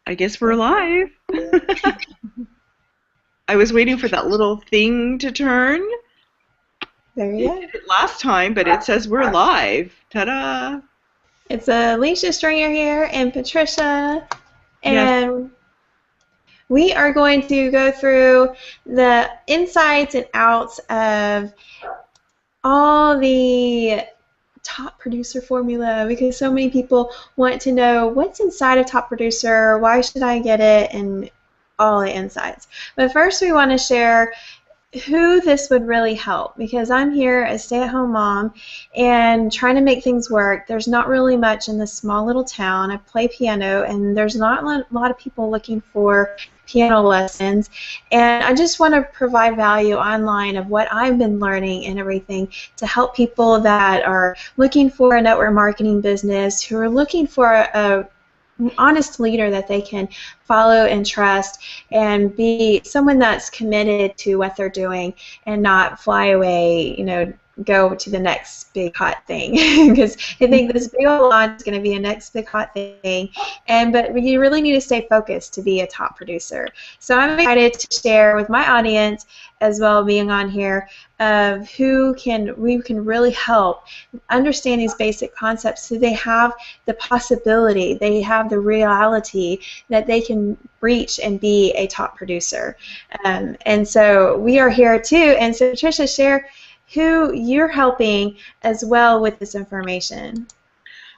I guess we're live. I was waiting for that little thing to turn. There It you go. did it last time, but it says we're live. Ta-da! It's Alicia Stringer here and Patricia, Yes. and we are going to go through the insights and outs of all the top producer formula because so many people want to know what's inside of top producer, why should I get it, and all the insights. But first we want to share who this would really help because I'm here as a stay-at-home mom and trying to make things work. There's not really much in this small little town. I play piano and there's not a lot of people looking for piano lessons, and I just want to provide value online of what I've been learning and everything to help people that are looking for a network marketing business, who are looking for a honest leader that they can follow and trust and be someone that's committed to what they're doing and not fly away, go to the next big hot thing because I think this big old launch is going to be a next big hot thing, but you really need to stay focused to be a top producer. So I'm excited to share with my audience as well, being on here, of who we can really help understand these basic concepts so they have the possibility, they have the reality that they can reach and be a top producer. And so we are here too. And so Patricia, share who you're helping as well with this information.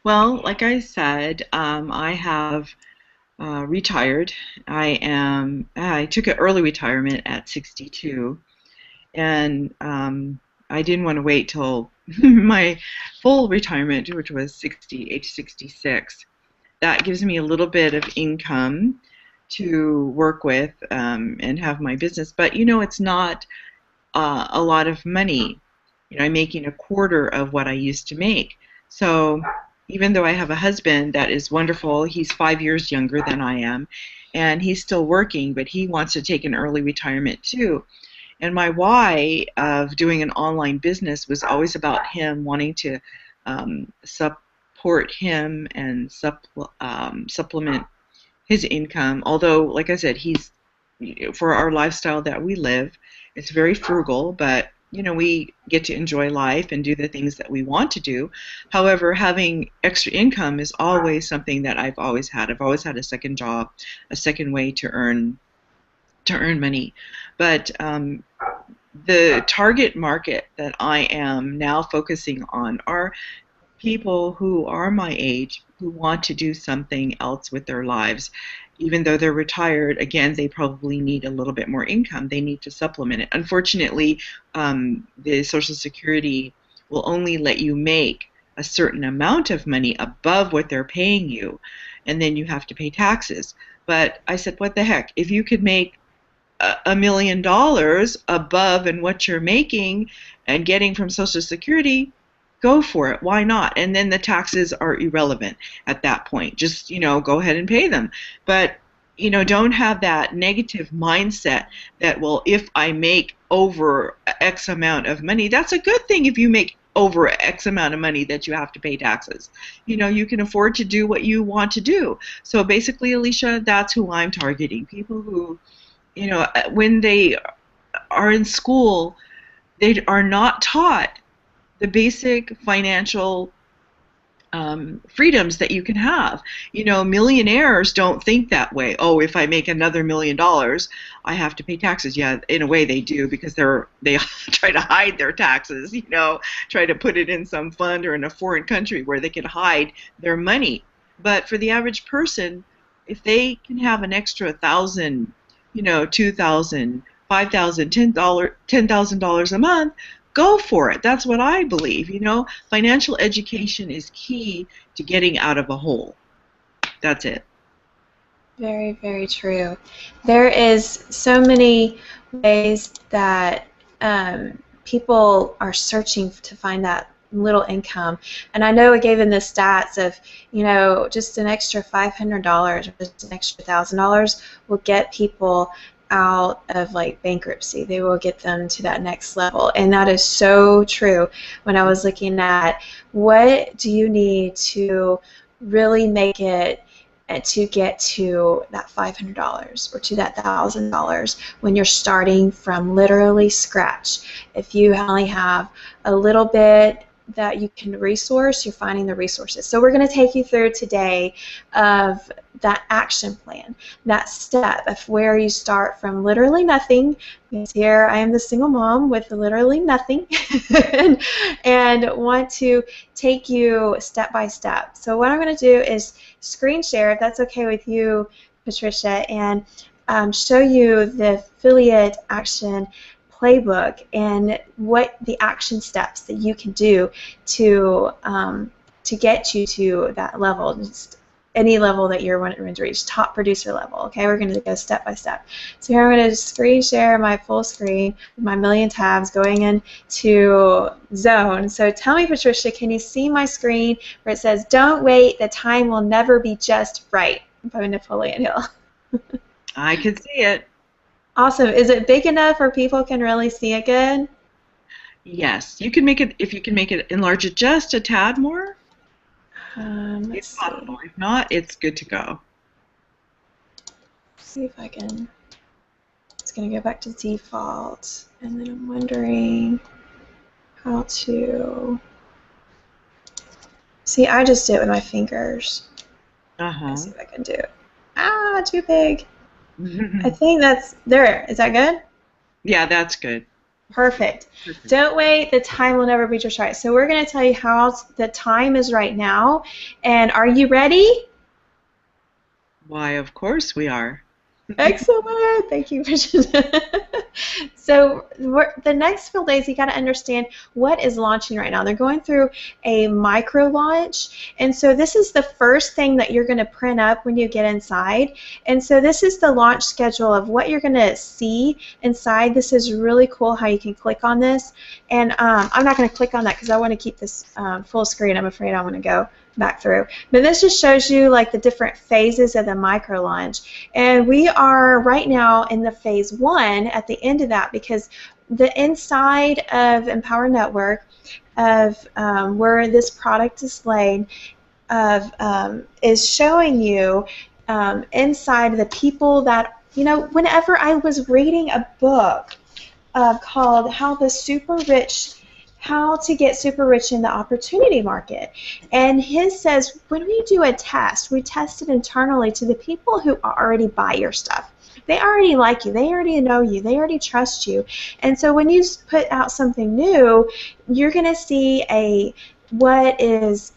Well, like I said, I have retired. I took an early retirement at 62, and I didn't want to wait till my full retirement, which was age 66. That gives me a little bit of income to work with and have my business. But it's not a lot of money. I'm making a quarter of what I used to make. So even though I have a husband that is wonderful, he's 5 years younger than I am, and he's still working, but he wants to take an early retirement too. And my why of doing an online business was always about him wanting to support him and supplement his income. Although, like I said, for our lifestyle that we live, it's very frugal, but we get to enjoy life and do the things that we want to do. However, having extra income is always something that I've always had. I've always had a second job, a second way to earn money. But the target market that I am now focusing on are people who are my age who want to do something else with their lives. Even though they're retired, again, they probably need a little bit more income. They need to supplement it. Unfortunately, the Social Security will only let you make a certain amount of money above what they're paying you, and then you have to pay taxes. But I said, what the heck? If you could make $1 million above in what you're making and getting from Social Security, go for it. Why not? And then the taxes are irrelevant at that point. Just, go ahead and pay them. But, don't have that negative mindset that, well, if I make over X amount of money, that's a good thing if you make over X amount of money that you have to pay taxes. You can afford to do what you want to do. So basically, Alicia, that's who I'm targeting. People who, when they are in school, they are not taught the basic financial freedoms that you can have. Millionaires don't think that way. Oh, if I make another $1 million, I have to pay taxes. Yeah, in a way they do, because they try to hide their taxes. Try to put it in some fund or in a foreign country where they can hide their money. But for the average person, if they can have an extra 1,000, 2,000, 5,000, $10,000 a month, go for it. That's what I believe. Financial education is key to getting out of a hole. That's it. Very, very true. There is so many ways that people are searching to find that little income. And I know I gave them the stats of, just an extra $500 or just an extra $1,000 will get people out of bankruptcy. They will get them to that next level. And that is so true. When I was looking at what do you need to really make it to get to that $500 or to that $1,000 when you're starting from literally scratch. If you only have a little bit that you can resource, you're finding the resources. So we're going to take you through today of that action plan, that step of where you start from literally nothing. Because here I am the single mom with literally nothing and want to take you step by step. So what I'm going to do is screen share, if that's okay with you, Patricia, and show you the affiliate action playbook and what the action steps that you can do to get you to that level, just any level that you're wanting to reach, top producer level. Okay, we're going to go step by step. So here I'm going to screen share my full screen with my million tabs going into zone. So tell me, Patricia, can you see my screen where it says, "Don't wait, the time will never be just right" by Napoleon Hill? I can see it. Awesome. Is it big enough where people can really see it good? Yes, you can make it, if you can make it, enlarge it just a tad more, Let's if see. possible. If not, it's good to go. See if I can. It's going to go back to default, and then I'm wondering how to. See, I just do it with my fingers. Let's see if I can do it. Ah, too big. I think that's there. Is that good? Yeah, that's good. Perfect. Don't wait. The time will never be just right. So we're going to tell you how the time is right now. And are you ready? Why, of course we are. Excellent. Thank you, Patricia. So the next few days, you got to understand what is launching right now. They're going through a micro launch, and so this is the first thing that you're going to print up when you get inside. And so this is the launch schedule of what you're going to see inside. This is really cool how you can click on this, and I'm not going to click on that because I want to keep this full screen. I'm afraid I want to go back through. But this just shows you like the different phases of the micro launch. And we are right now in the phase 1 at the end of that, because the inside of Empower Network of where this product is laid is showing you inside the people that, you know, whenever I was reading a book called How to Get Super Rich in the Opportunity Market. And his says, when we do a test, we test it internally to the people who already buy your stuff. They already like you. They already know you. They already trust you. And so when you put out something new, you're going to see what is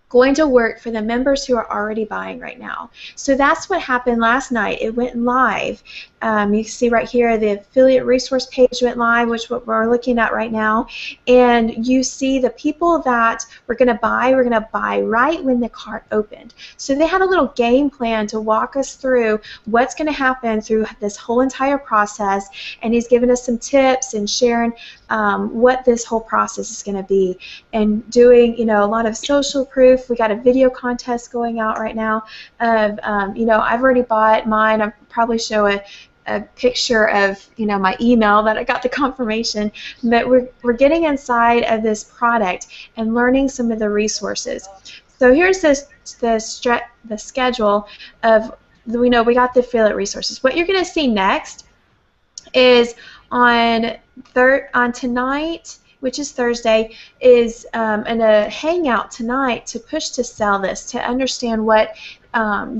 going to work for the members who are already buying right now. So that's what happened last night. It went live. You can see right here the affiliate resource page went live, which is what we're looking at right now. And you see the people that were going to buy right when the cart opened. So they had a little game plan to walk us through what's going to happen through this whole entire process. And he's given us some tips and sharing what this whole process is going to be, and doing, you know, a lot of social proof. We got a video contest going out right now of, you know, I've already bought mine. I'll probably show a picture of, you know, my email that I got the confirmation. But we're getting inside of this product and learning some of the resources. So here's the schedule of, we know we got the affiliate resources. What you're going to see next is on tonight, which is Thursday, is in a hangout tonight to push to sell this, to understand what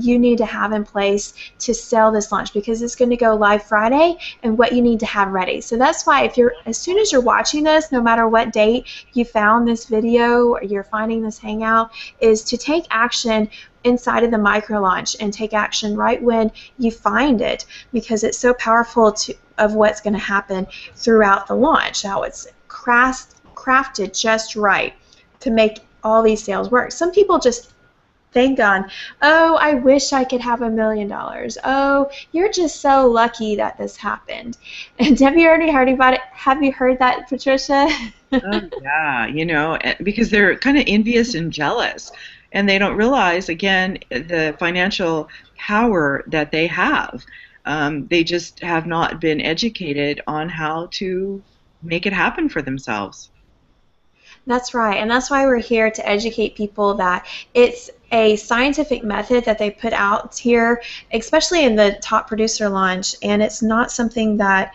you need to have in place to sell this launch, because it's going to go live Friday, and what you need to have ready. So that's why as soon as you're watching this, no matter what date you found this video or you're finding this hangout, is to take action inside of the micro launch and take action right when you find it, because it's so powerful of what's going to happen throughout the launch, how it's crafted just right to make all these sales work. Some people just think on, oh, I wish I could have $1 million. Oh, you're just so lucky that this happened. And have you already heard about it? Have you heard that, Patricia? Oh, yeah, you know, because they're kind of envious and jealous, and they don't realize, again, the financial power that they have. They just have not been educated on how to make it happen for themselves. That's right, and that's why we're here to educate people that it's a scientific method that they put out here, especially in the top producer launch, and it's not something that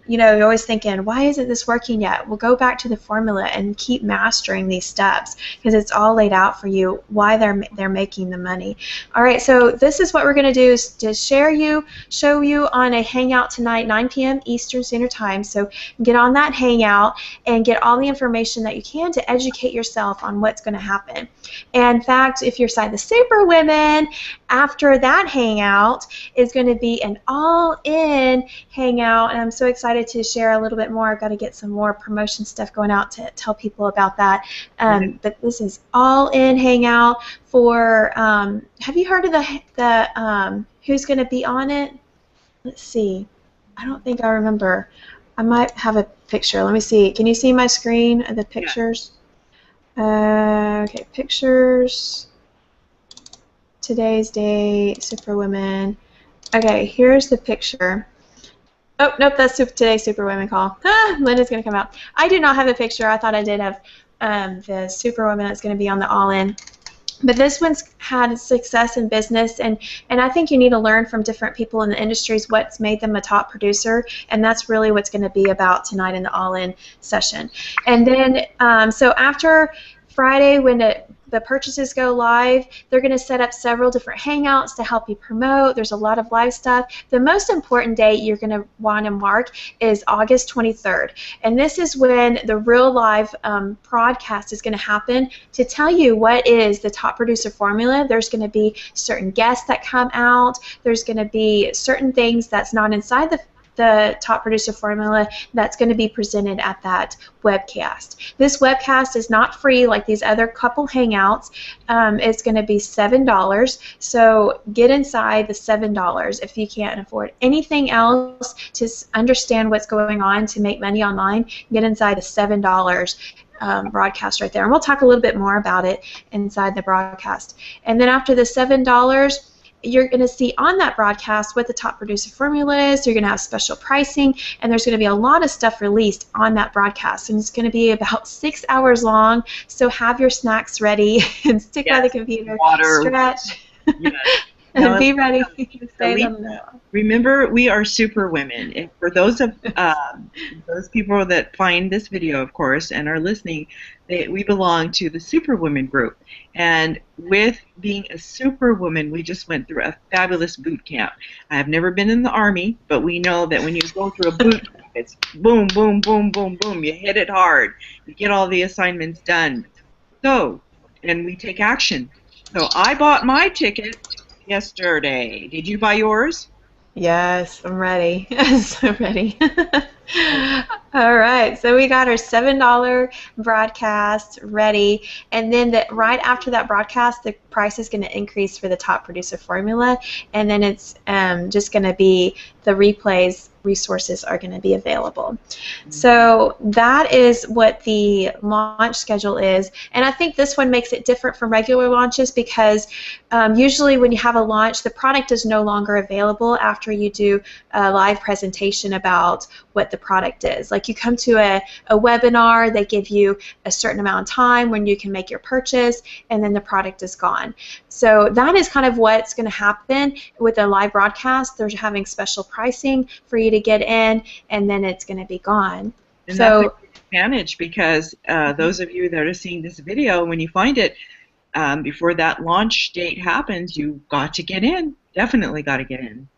you're always thinking, why isn't this working yet? Well, go back to the formula and keep mastering these steps because it's all laid out for you why they're making the money. All right, so this is what we're going to do is to show you on a hangout tonight, 9 p.m. Eastern Standard Time. So get on that hangout and get all the information that you can to educate yourself on what's going to happen. And in fact, if you're side the super women, after that hangout is going to be an all-in hangout. And I'm so excited to share a little bit more. I've got to get some more promotion stuff going out to tell people about that. But this is all-in hangout for, have you heard of the who's going to be on it? Let's see. I don't think I remember. I might have a picture. Let me see. Can you see my screen of the pictures? Okay, pictures. Today's date, Superwomen. Okay, here's the picture. Oh, nope, that's today's Superwomen call. Linda's going to come out. I do not have a picture. I thought I did have the Superwoman that's going to be on the all-in. But this one's had success in business, and I think you need to learn from different people in the industries what's made them a top producer, and that's really what's going to be about tonight in the all-in session. And then, so after Friday, when the purchases go live, they're going to set up several different hangouts to help you promote. There's a lot of live stuff. The most important date you're going to want to mark is August 23rd. And this is when the real live broadcast is going to happen to tell you what is the top producer formula. There's going to be certain guests that come out. There's going to be certain things that's not inside the top producer formula that's going to be presented at that webcast. This webcast is not free like these other couple hangouts. It's going to be $7. So get inside the $7 if you can't afford anything else to understand what's going on to make money online. Get inside the $7 broadcast right there. And we'll talk a little bit more about it inside the broadcast. And then after the $7, you're going to see on that broadcast what the top producer formula is. You're going to have special pricing, and there's going to be a lot of stuff released on that broadcast, and it's going to be about 6 hours long. So have your snacks ready and stick by the computer, water, stretch, yes. and be ready. Remember, we are super women. And for those people that find this video, of course, and are listening, we belong to the Superwoman group. And with being a superwoman, we just went through a fabulous boot camp. I have never been in the Army, but we know that when you go through a boot camp, it's boom, boom, boom, boom, boom. You hit it hard. You get all the assignments done. So, and we take action. So I bought my ticket yesterday. Did you buy yours? Yes, I'm ready. So ready. All right, so we got our $7 broadcast ready, and then right after that broadcast, the price is going to increase for the top producer formula, and then it's just going to be the replays resources are going to be available. So that is what the launch schedule is, and I think this one makes it different from regular launches because usually when you have a launch, the product is no longer available after you do a live presentation about what the product is. Like you come to a webinar, they give you a certain amount of time when you can make your purchase, and then the product is gone. So that is kind of what's going to happen with a live broadcast. They're having special pricing for you to get in, and then it's going to be gone. And so that's a good advantage because those of you that are seeing this video, when you find it before that launch date happens, you've got to get in. Definitely got to get in.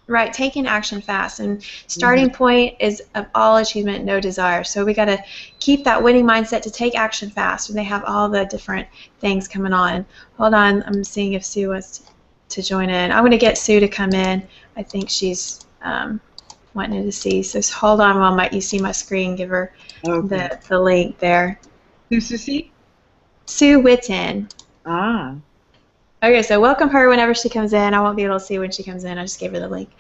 Right, taking action fast, and starting point is of all achievement, no desire. So we got to keep that winning mindset to take action fast, and they have all the different things coming on. Hold on, I'm seeing if Sue wants to join in. I'm going to get Sue to come in. I think she's wanting to see. So hold on while you see my screen. Give her the link there. Who's Susie? Sue Witten. Ah. Okay, so welcome her whenever she comes in. I won't be able to see when she comes in. I just gave her the link.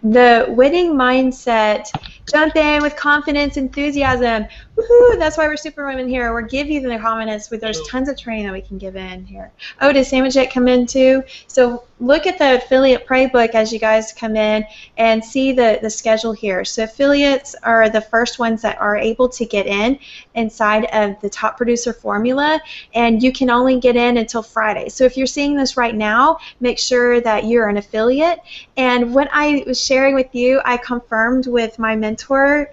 The winning mindset. Jump in with confidence, enthusiasm. Woohoo! That's why we're superwomen here. We're give you the comments. There's tons of training that we can give in here. Oh, did Samajit come in too? So look at the affiliate playbook as you guys come in and see the schedule here. So affiliates are the first ones that are able to get in inside of the top producer formula, and you can only get in until Friday. So if you're seeing this right now, make sure that you're an affiliate. And what I was sharing with you, I confirmed with my mentor,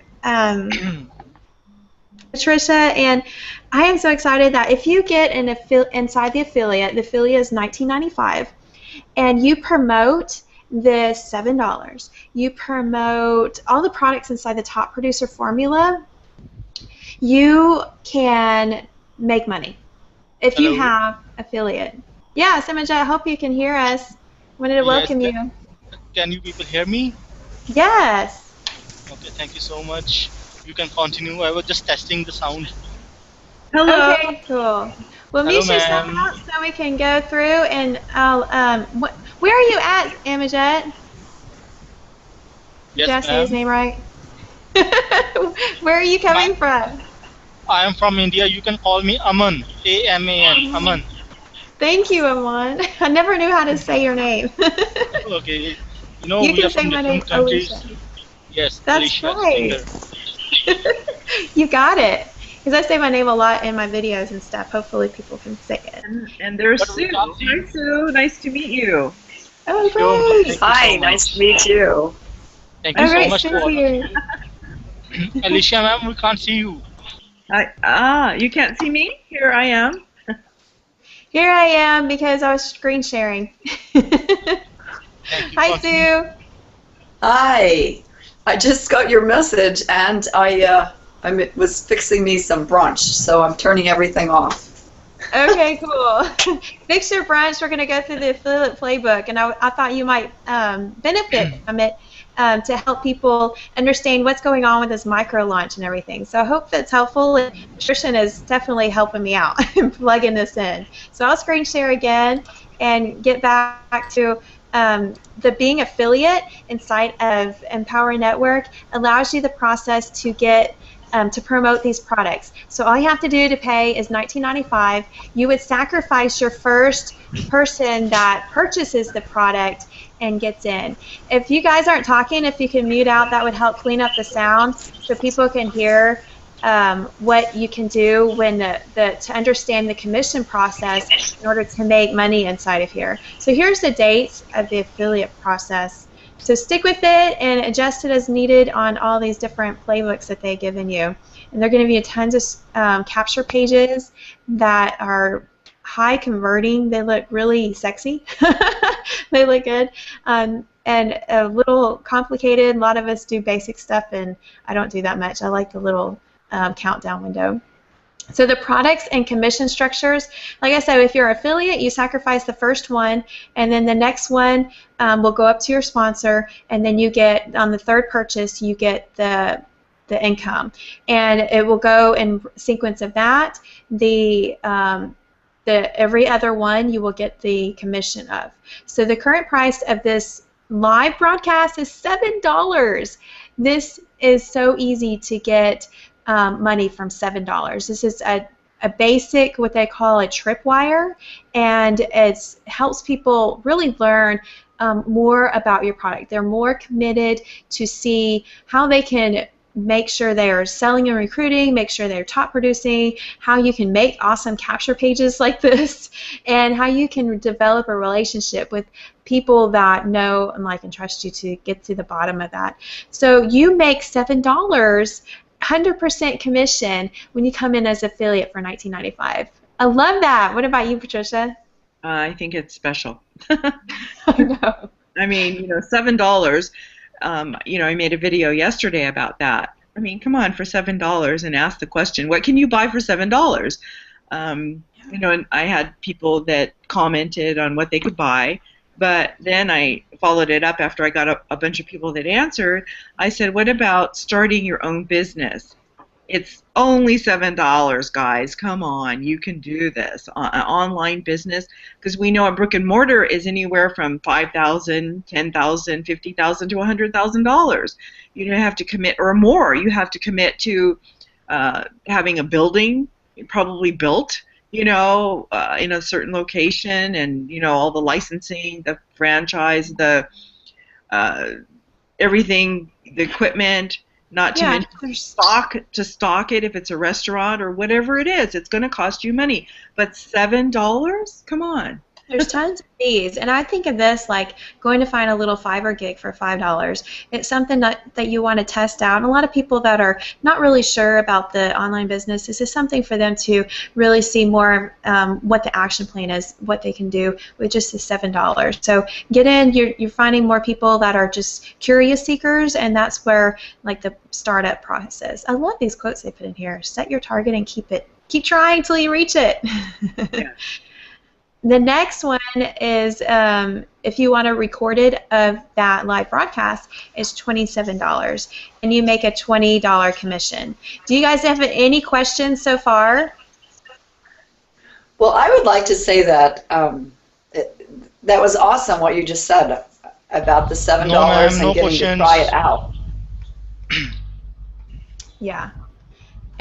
Patricia, and I am so excited that if you get inside the affiliate is $19.95, and you promote the $7, you promote all the products inside the top producer formula, you can make money if you Hello. have affiliate. Yeah, Simanja, I hope you can hear us. Wanted to Yes. welcome you. Can you people hear me? Yes. Okay. Thank you so much. You can continue. I was just testing the sound. Hello. Okay, cool. Well, Hello, mute yourself ma'am. out so we can go through, and I'll, where are you at, Amajit? Did Yes, I say his ma'am. name right? Where are you coming from? I am from India. You can call me Aman. A-M-A-N. Aman. Thank you, Aman. I never knew how to say your name. Okay. You We are can say from my name, different Alicia. countries. Yes, That's Alicia right. Singer. You got it. Because I say my name a lot in my videos and stuff. Hopefully people can say it. And there's But we Sue. can't see Hi, you. Sue. Nice to meet you. Oh, Sure. great. Thank you Hi, so nice to much. meet you. Thank you Oh, so great. much to Sue's all of here. you. Alicia, ma'am, we can't see you. You can't see me? Here I am. Here I am because I was screen sharing. Thank you. Hi, Continue. Sue. Hi. I just got your message and I was fixing me some brunch, so I'm turning everything off. Okay, cool. Fix your brunch. We're going to go through the affiliate playbook, and I thought you might benefit from it to help people understand what's going on with this micro launch and everything. So I hope that's helpful. And Trishan is definitely helping me out in plugging this in. So I'll screen share again and get back to the being affiliate inside of Empower Network allows you the process to get to promote these products. So all you have to do to pay is $19.95. You would sacrifice your first person that purchases the product and gets in. If you guys aren't talking, if you can mute out, that would help clean up the sound so people can hear what you can do when to understand the commission process in order to make money inside of here. So here's the dates of the affiliate process. So stick with it and adjust it as needed on all these different playbooks that they've given you. And they're going to give you tons of capture pages that are high converting. They look really sexy. They look good. And a little complicated. A lot of us do basic stuff, and I don't do that much. I like the little countdown window. So the products and commission structures, like I said, if you're an affiliate, you sacrifice the first one, and then the next one will go up to your sponsor, and then you get, on the third purchase, you get the income. And it will go in sequence of that. The every other one you will get the commission of. So the current price of this live broadcast is $7. This is so easy to get money from $7. This is a basic, what they call a tripwire, and it helps people really learn more about your product. They're more committed to see how they can make sure they are selling and recruiting, make sure they're top producing, how you can make awesome capture pages like this, and how you can develop a relationship with people that know and like and trust you to get to the bottom of that. So you make $7, 100% commission when you come in as affiliate for $19.95. I love that. What about you, Patricia? I think it's special. I know. I mean, $7. I made a video yesterday about that. I mean, come on, for $7, and ask the question, what can you buy for $7? And I had people that commented on what they could buy, but then I followed it up after I got a bunch of people that answered. I said, what about starting your own business? It's only $7, guys. Come on, you can do this. An online business, because we know a brick and mortar is anywhere from $5,000, $10,000, $50,000 to $100,000. You don't have to commit, or more. You have to commit to having a building probably built, in a certain location, and all the licensing, the franchise, the uh, everything, the equipment, not to Yeah, mention stock it if it's a restaurant or whatever it is. It's going to cost you money. But $7? Come on. there's tons of fees, and I think of this like going to find a little Fiverr gig for $5. It's something that you want to test out. And a lot of people that are not really sure about the online business, this is something for them to really see more what the action plan is, what they can do with just the $7. So get in. You're finding more people that are just curious seekers, and that's where like the startup process. I love these quotes they put in here. Set your target and keep trying till you reach it. Yeah. The next one is if you want a recorded of that live broadcast, is $27, and you make a $20 commission. Do you guys have any questions so far? Well, I would like to say that that was awesome what you just said about the $7 No, ma'am, and no getting questions. to try it out. Yeah.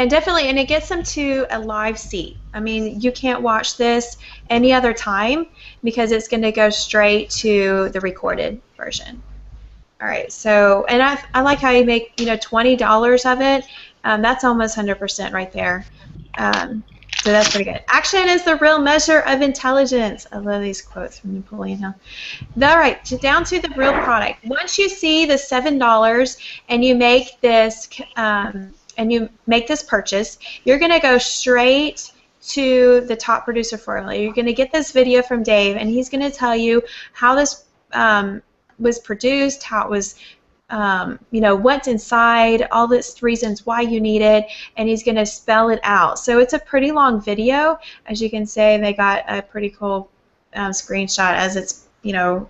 And definitely, and it gets them to a live seat. I mean, you can't watch this any other time because it's going to go straight to the recorded version. All right, so, and I like how you make, $20 of it. That's almost 100% right there. So that's pretty good. Action is the real measure of intelligence. I love these quotes from Napoleon Hill. All right, down to the real product. Once you see the $7 and you make this purchase, you're going to go straight to the top producer formula. You're going to get this video from Dave, and he's going to tell you how this was produced, how it was, what's inside, all these reasons why you need it, and he's going to spell it out. So it's a pretty long video. As you can see, they got a pretty cool screenshot as it's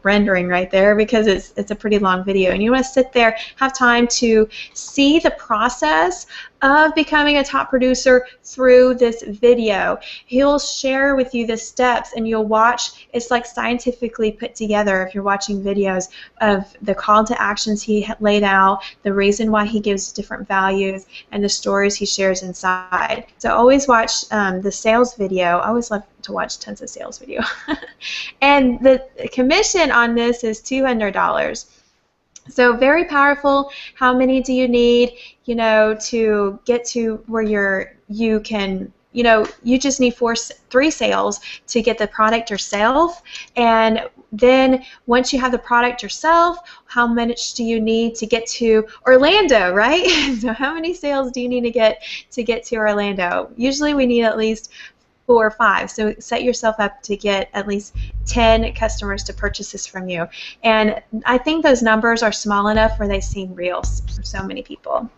rendering right there, because it's a pretty long video, and you want to sit there, have time to see the process of becoming a top producer through this video. He'll share with you the steps, and you'll watch. It's like scientifically put together if you're watching videos of the call to actions he laid out, the reason why he gives different values, and the stories he shares inside. So always watch the sales video. I always love to watch tons of sales video. And the commission on this is $200. So very powerful. How many do you need, to get to where you can, you just need 3 sales to get the product yourself. And then once you have the product yourself, how much do you need to get to Orlando, right? So how many sales do you need to get to Orlando? Usually we need at least 4 or 5. So set yourself up to get at least 10 customers to purchase this from you. And I think those numbers are small enough where they seem real for so many people.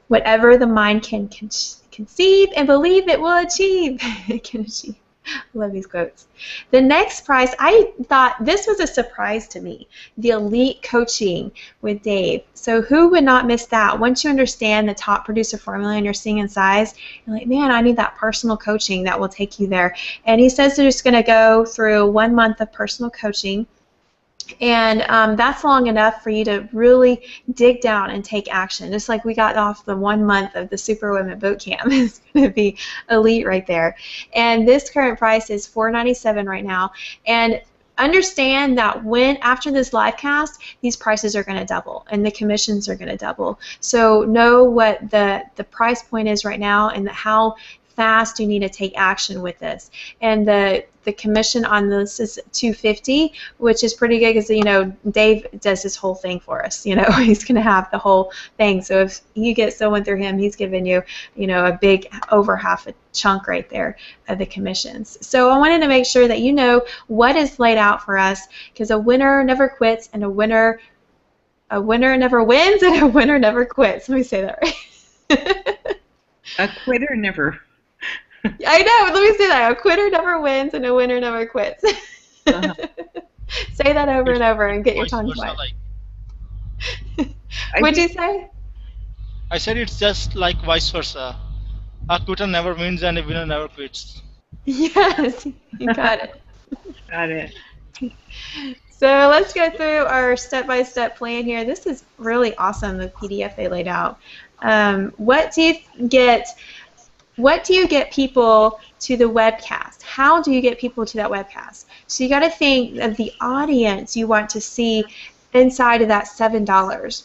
Whatever the mind can conceive and believe, it will achieve. It can achieve. I love these quotes. The next prize, I thought this was a surprise to me, the Elite Coaching with Dave. So who would not miss that? Once you understand the top producer formula and you're seeing in size, you're like, man, I need that personal coaching that will take you there. And he says they're just going to go through 1 month of personal coaching. And that's long enough for you to really dig down and take action. Just like we got off the 1 month of the Superwomen Boot Camp. It's going to be elite right there. And this current price is $497 right now. And understand that after this live cast, these prices are going to double and the commissions are going to double. So know what the price point is right now and how fast you need to take action with this. And the commission on this is $250, which is pretty good because Dave does this whole thing for us. He's going to have the whole thing. So if you get someone through him, he's giving you a big over half a chunk right there of the commissions. So I wanted to make sure that you know what is laid out for us, because a winner never quits, and a winner never wins, and a winner never quits. Let me say that right. A quitter never. I know. Let me say that. A quitter never wins, and a winner never quits. Uh-huh. Say that over and over and get your tongue wet. What'd you say? I said it's just like vice versa. A quitter never wins and a winner never quits. Yes, you got it. Got it. So let's go through our step-by-step plan here. This is really awesome, the PDF they laid out. What do you get? What do you get people to the webcast? How do you get people to that webcast? So you got to think of the audience you want to see inside of that $7.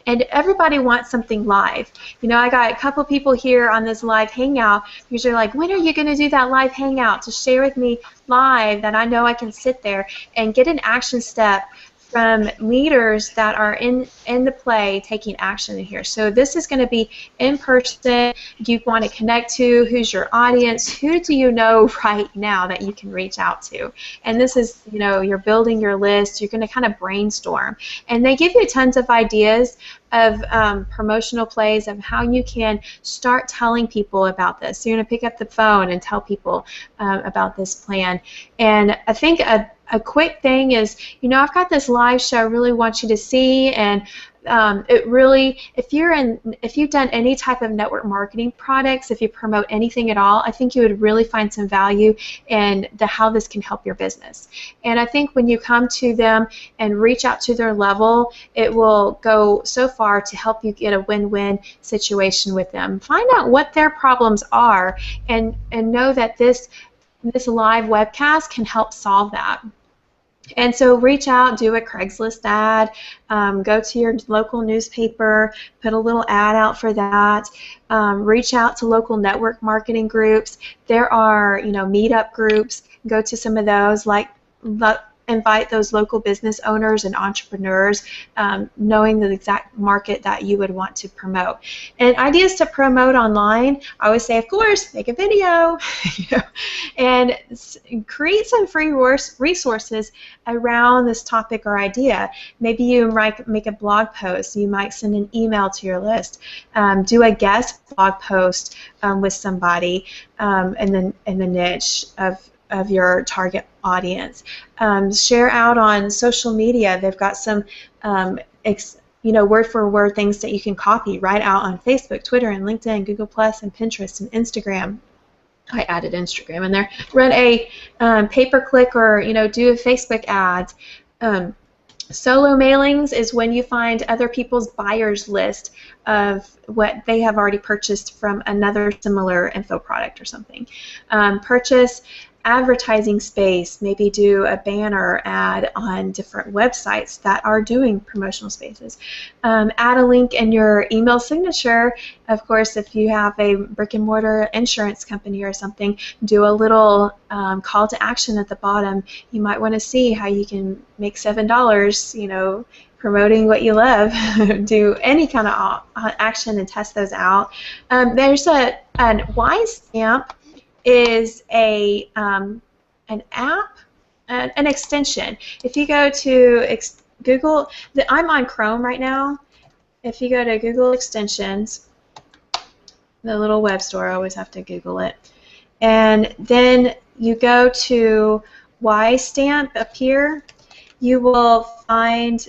And everybody wants something live. You know, I got a couple people here on this live hangout because they're like, when are you going to do that live hangout to share with me live that I know I can sit there and get an action step from leaders that are in the play taking action in here. So this is going to be in person. You want to connect to who's your audience, who do you know right now that you can reach out to. And this is, you know, you're building your list, you're going to kind of brainstorm. And they give you tons of ideas of promotional plays of how you can start telling people about this. So you're going to pick up the phone and tell people about this plan. And I think a quick thing is, you know, I've got this live show I really want you to see, and it really, if you've done any type of network marketing products, if you promote anything at all, I think you would really find some value in how this can help your business. And I think when you come to them and reach out to their level, it will go so far to help you get a win-win situation with them. Find out what their problems are, and know that this live webcast can help solve that. And so reach out, do a Craigslist ad, go to your local newspaper, put a little ad out for that. Reach out to local network marketing groups. There are, you know, meetup groups. Go to some of those, invite those local business owners and entrepreneurs, knowing the exact market that you would want to promote. And ideas to promote online, I always say, of course, make a video, and create some free resources around this topic or idea. Maybe you might make a blog post. You might send an email to your list. Do a guest blog post with somebody in the niche of your target audience. Share out on social media. They've got some word for word things that you can copy right out on Facebook, Twitter, and LinkedIn, Google Plus, and Pinterest, and Instagram. I added Instagram in there. Run a pay-per-click or do a Facebook ads. Solo mailings is when you find other people's buyers list of what they have already purchased from another similar info product or something. Purchase advertising space, maybe do a banner ad on different websites that are doing promotional spaces. Add a link in your email signature. Of course, if you have a brick and mortar insurance company or something, do a little call to action at the bottom. You might want to see how you can make $7, promoting what you love. Do any kind of action and test those out. There's a Y Stamp is an app, an extension. If you go to Google, I'm on Chrome right now. If you go to Google extensions, the little web store, I always have to Google it, and then you go to Y Stamp up here, you will find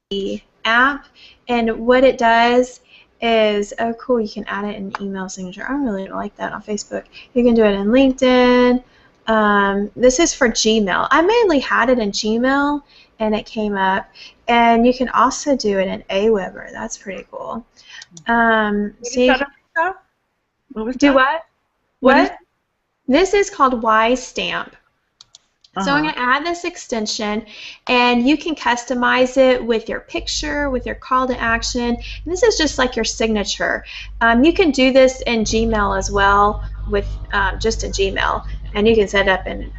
the app, and what it does is, oh cool, you can add it in email signature. I really don't like that on Facebook. You can do it in LinkedIn. This is for Gmail. I mainly had it in Gmail and it came up. And you can also do it in Aweber. That's pretty cool. What was do that? What? This is called Y Stamp. So I'm going to add this extension, and you can customize it with your picture, with your call to action. And this is just like your signature. You can do this in Gmail as well, with just a Gmail, and you can set it up in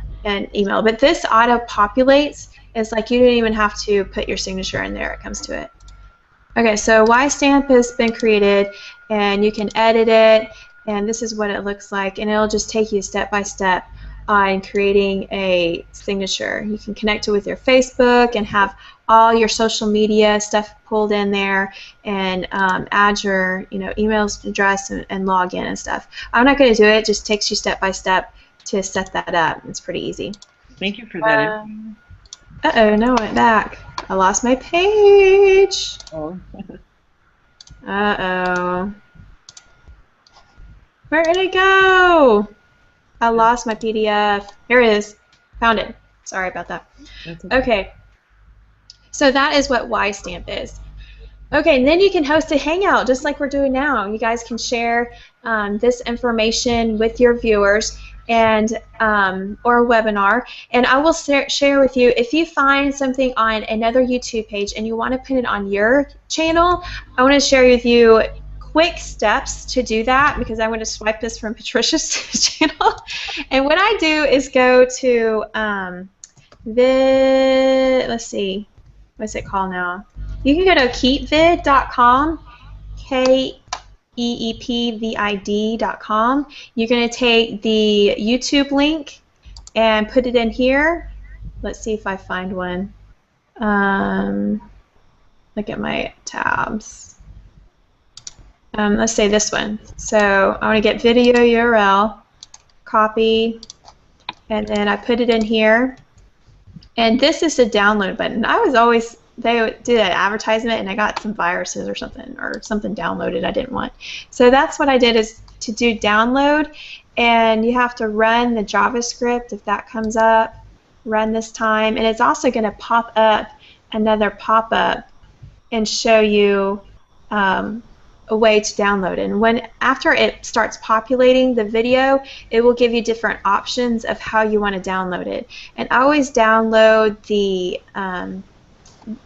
email. But this auto-populates. It's like you don't even have to put your signature in there. It comes to it. Okay, so Y Stamp has been created, and you can edit it, and this is what it looks like, and it'll just take you step by step on creating a signature. You can connect it with your Facebook and have all your social media stuff pulled in there, and add your email address and log in and stuff. I'm not going to do it. It just takes you step by step to set that up. It's pretty easy. Thank you for that. Uh-oh, no, I went back. I lost my page. Oh. Uh-oh. Where did it go? I lost my PDF. Here it is. Found it. Sorry about that. Okay. So that is what Y Stamp is. Okay, and then you can host a hangout just like we're doing now. You guys can share this information with your viewers and or a webinar. And I will share with you, if you find something on another YouTube page and you want to put it on your channel, I want to share with you quick steps to do that, because I'm going to swipe this from Patricia's channel. And what I do is go to let's see, what's it called now? You can go to keepvid.com, keepvid.com. You're going to take the YouTube link and put it in here. Let's see if I find one. Look at my tabs. Let's say this one. So I want to get video URL, copy, and then I put it in here. And this is the download button. They did an advertisement and I got some viruses or something downloaded I didn't want. So that's what I did, is to do download, and you have to run the JavaScript if that comes up, run this time, and it's also going to pop up another pop-up and show you a way to download it. And after it starts populating the video, it will give you different options of how you want to download it. And I always download the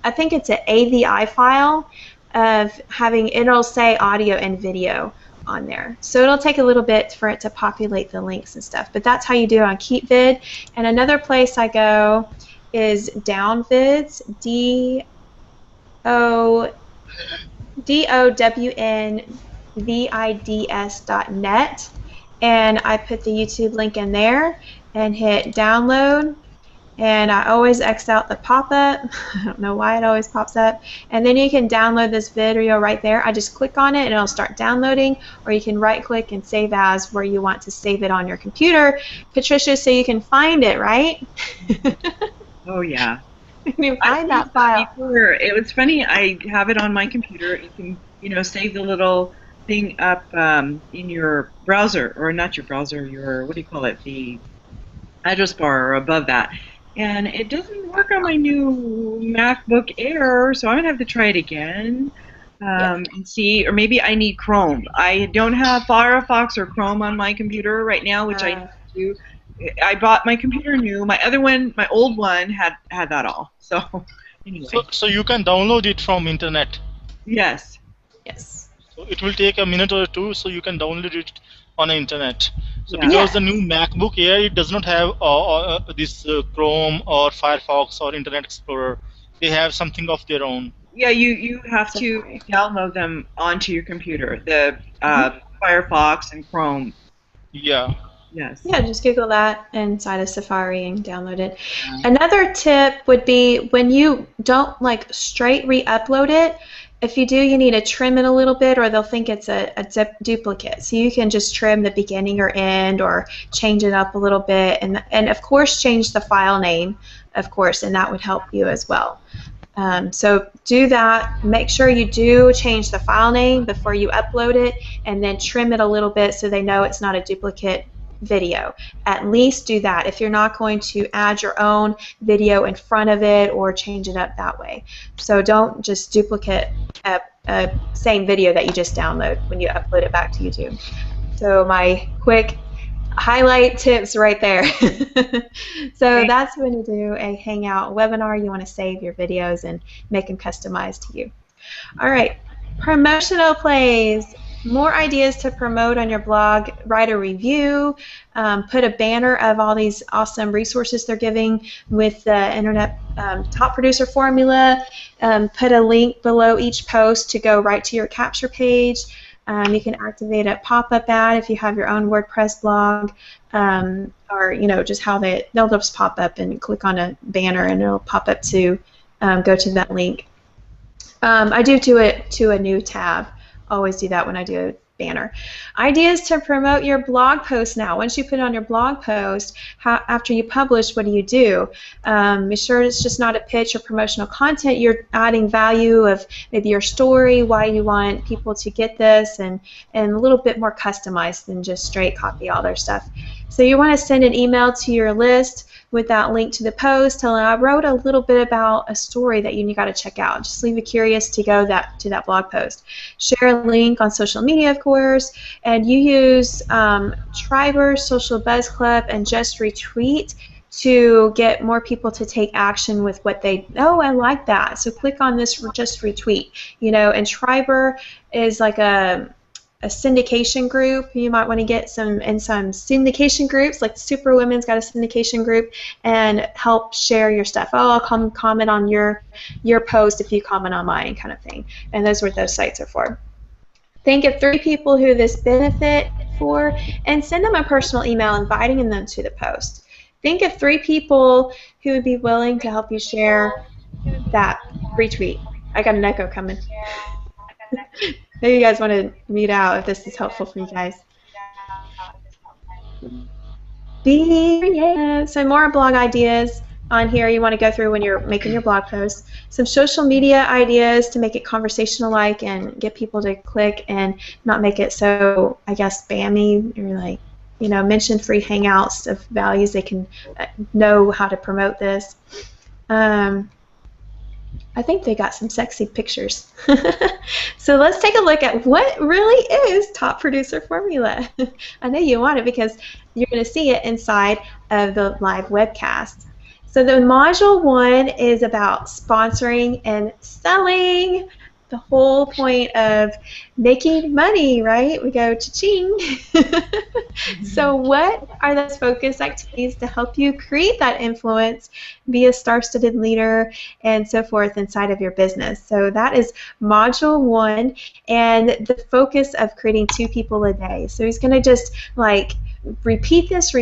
I think it's an AVI file it'll say audio and video on there. So it'll take a little bit for it to populate the links and stuff, but that's how you do it on KeepVid. And another place I go is Downvids, DOWNVIDS.net, and I put the YouTube link in there and hit download. And I always X out the pop-up. I don't know why it always pops up. And then you can download this video right there. I just click on it and it'll start downloading, or you can right-click and save as where you want to save it on your computer, Patricia, so you can find it, right? Oh, yeah. You can find that file. It was funny. I have it on my computer. You can, save the little thing up in your browser, or not your browser, what do you call it? The address bar or above that. And it doesn't work on my new MacBook Air, so I'm going to have to try it again and see. Or maybe I need Chrome. I don't have Firefox or Chrome on my computer right now, which I need to do. I bought my computer new. My other one, my old one, had that all. So anyway. So you can download it from internet? Yes. Yes. So it will take a minute or two, so you can download it on the internet. So Yeah. because the new MacBook Air, it does not have this Chrome or Firefox or Internet Explorer. They have something of their own. Yeah, you have to download them onto your computer. The Firefox and Chrome. Yeah. Yes. Yeah, just Google that inside of Safari and download it. Another tip would be, when you don't straight re-upload it, if you do, you need to trim it a little bit, or they'll think it's a duplicate. So you can just trim the beginning or end, or change it up a little bit, and of course change the file name, of course, and that would help you as well. So do that. Make sure you do change the file name before you upload it, and then trim it a little bit so they know it's not a duplicate video. At least do that if you're not going to add your own video in front of it or change it up that way. So don't just duplicate a same video that you just download when you upload it back to YouTube. So my quick highlight tips right there. So that's when you do a Hangout webinar. You want to save your videos and make them customized to you. All right, promotional plays. More ideas to promote on your blog. Write a review. Put a banner of all these awesome resources they're giving with the Internet Top Producer Formula. Put a link below each post to go right to your capture page. You can activate a pop-up ad if you have your own WordPress blog, or just how they'll just pop up and click on a banner and it'll pop up to go to that link. I do it to a new tab. Always do that when I do a banner. Ideas to promote your blog post now. Once you put it on your blog post, after you publish, what do you do? Be sure it's just not a pitch or promotional content. You're adding value of maybe your story, why you want people to get this, and a little bit more customized than just straight copy all their stuff. So you want to send an email to your list with that link to the post, telling I wrote a little bit about a story that you got to check out. Just leave it curious to go to that blog post. Share a link on social media, of course, and you use Triber, Social Buzz Club, and Just Retweet to get more people to take action with what they, oh, I like that. So click on this, Just Retweet. You know, and Triber is like a syndication group. You might want to get some syndication groups, like Superwomen's got a syndication group, and help share your stuff. Oh, I'll comment on your post if you comment on mine, kind of thing. And those are what those sites are for. Think of 3 people who this benefit for, and send them a personal email inviting them to the post. Think of 3 people who would be willing to help you share that retweet. I got an echo coming. Maybe you guys want to mute out if this is helpful for you guys. So more blog ideas on here you want to go through when you're making your blog posts. Some social media ideas to make it conversational-like and get people to click and not make it so, I guess, spammy, or like, you know, mention free hangouts of values. They can know how to promote this. I think they got some sexy pictures. So let's take a look at what really is Top Producer Formula. I know you want it because you're going to see it inside of the live webcast. So the module 1 is about sponsoring and selling. The whole point of making money, right? We go cha-ching. So what are those focus activities to help you create that influence, be a star-studded leader, and so forth inside of your business? So that is module 1, and the focus of creating 2 people a day. So he's going to just like repeat this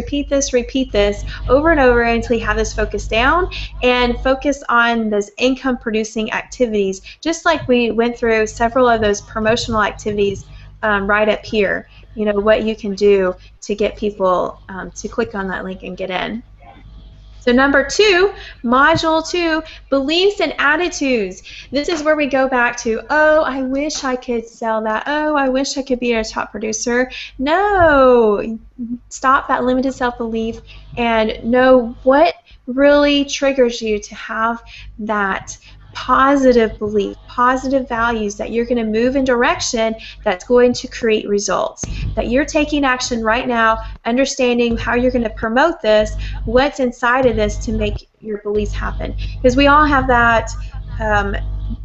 over and over until you have this focus down, and focus on those income producing activities, just like we went through several of those promotional activities right up here. You know, what you can do to get people to click on that link and get in. So number 2, module 2, beliefs and attitudes. This is where we go back to, oh, I wish I could sell that. Oh, I wish I could be a top producer. No, stop that limited self-belief and know what really triggers you to have that positive belief, positive values, that you're going to move in direction that's going to create results, that you're taking action right now, understanding how you're going to promote this, what's inside of this to make your beliefs happen. Because we all have that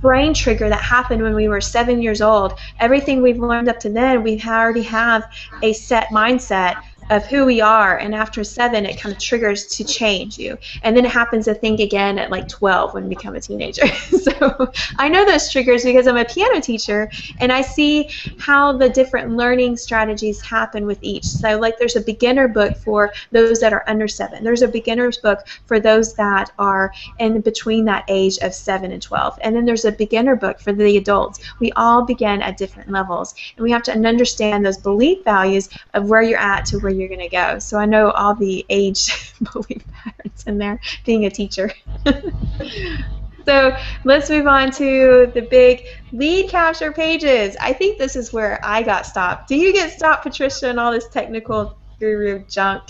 brain trigger that happened when we were 7 years old. Everything we've learned up to then, we already have a set mindset of who we are, and after 7 it kind of triggers to change you, and then it happens to think again at like 12 when you become a teenager. So I know those triggers because I'm a piano teacher, and I see how the different learning strategies happen with each. So like there's a beginner book for those that are under 7, there's a beginner's book for those that are in between that age of 7 and 12, and then there's a beginner book for the adults. We all begin at different levels, and we have to understand those belief values of where you're at to where you're going to go. So I know all the age belief patterns in there, being a teacher. So let's move on to the big lead capture pages. I think this is where I got stopped. Do you get stopped, Patricia, and all this technical guru junk?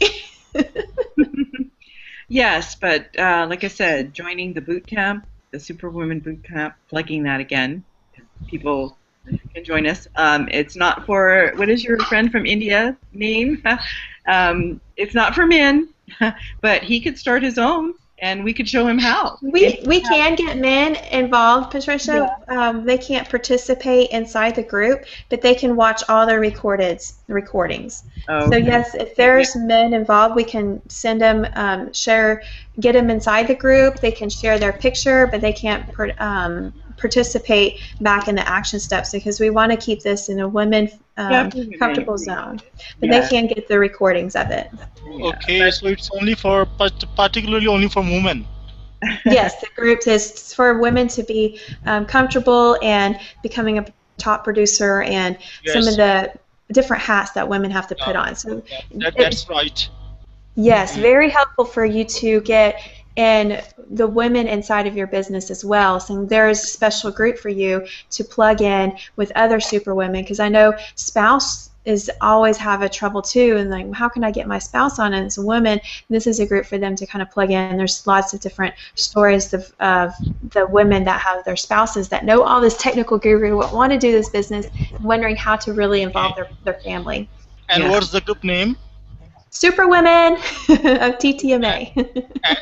Yes, but like I said, joining the boot camp, the Superwoman boot camp, plugging that again, people can join us. It's not for, what is your friend from India name? It's not for men, but he could start his own, and we could show him how. We can get men involved, Patricia. Yeah. They can't participate inside the group, but they can watch all the recordings. Oh, okay. So yes, if there's men involved, we can send them, get them inside the group. They can share their picture, but they can't participate back in the action steps, because we want to keep this in a women comfortable zone. But they can get the recordings of it. Okay, so it's only for, particularly only for women. Yes, the group is for women to be comfortable and becoming a top producer, and some of the different hats that women have to put on. So that's right. Yes, very helpful for you to get in the women inside of your business as well. So there's a special group for you to plug in with other superwomen, because I know spouse is always have a trouble too, and like, how can I get my spouse on? And it's a woman. This is a group for them to kind of plug in. There's lots of different stories of the women that have their spouses that know all this technical guru, want to do this business, wondering how to really involve Okay. their family. And Yes. what's the group name? Super Women of TTMA.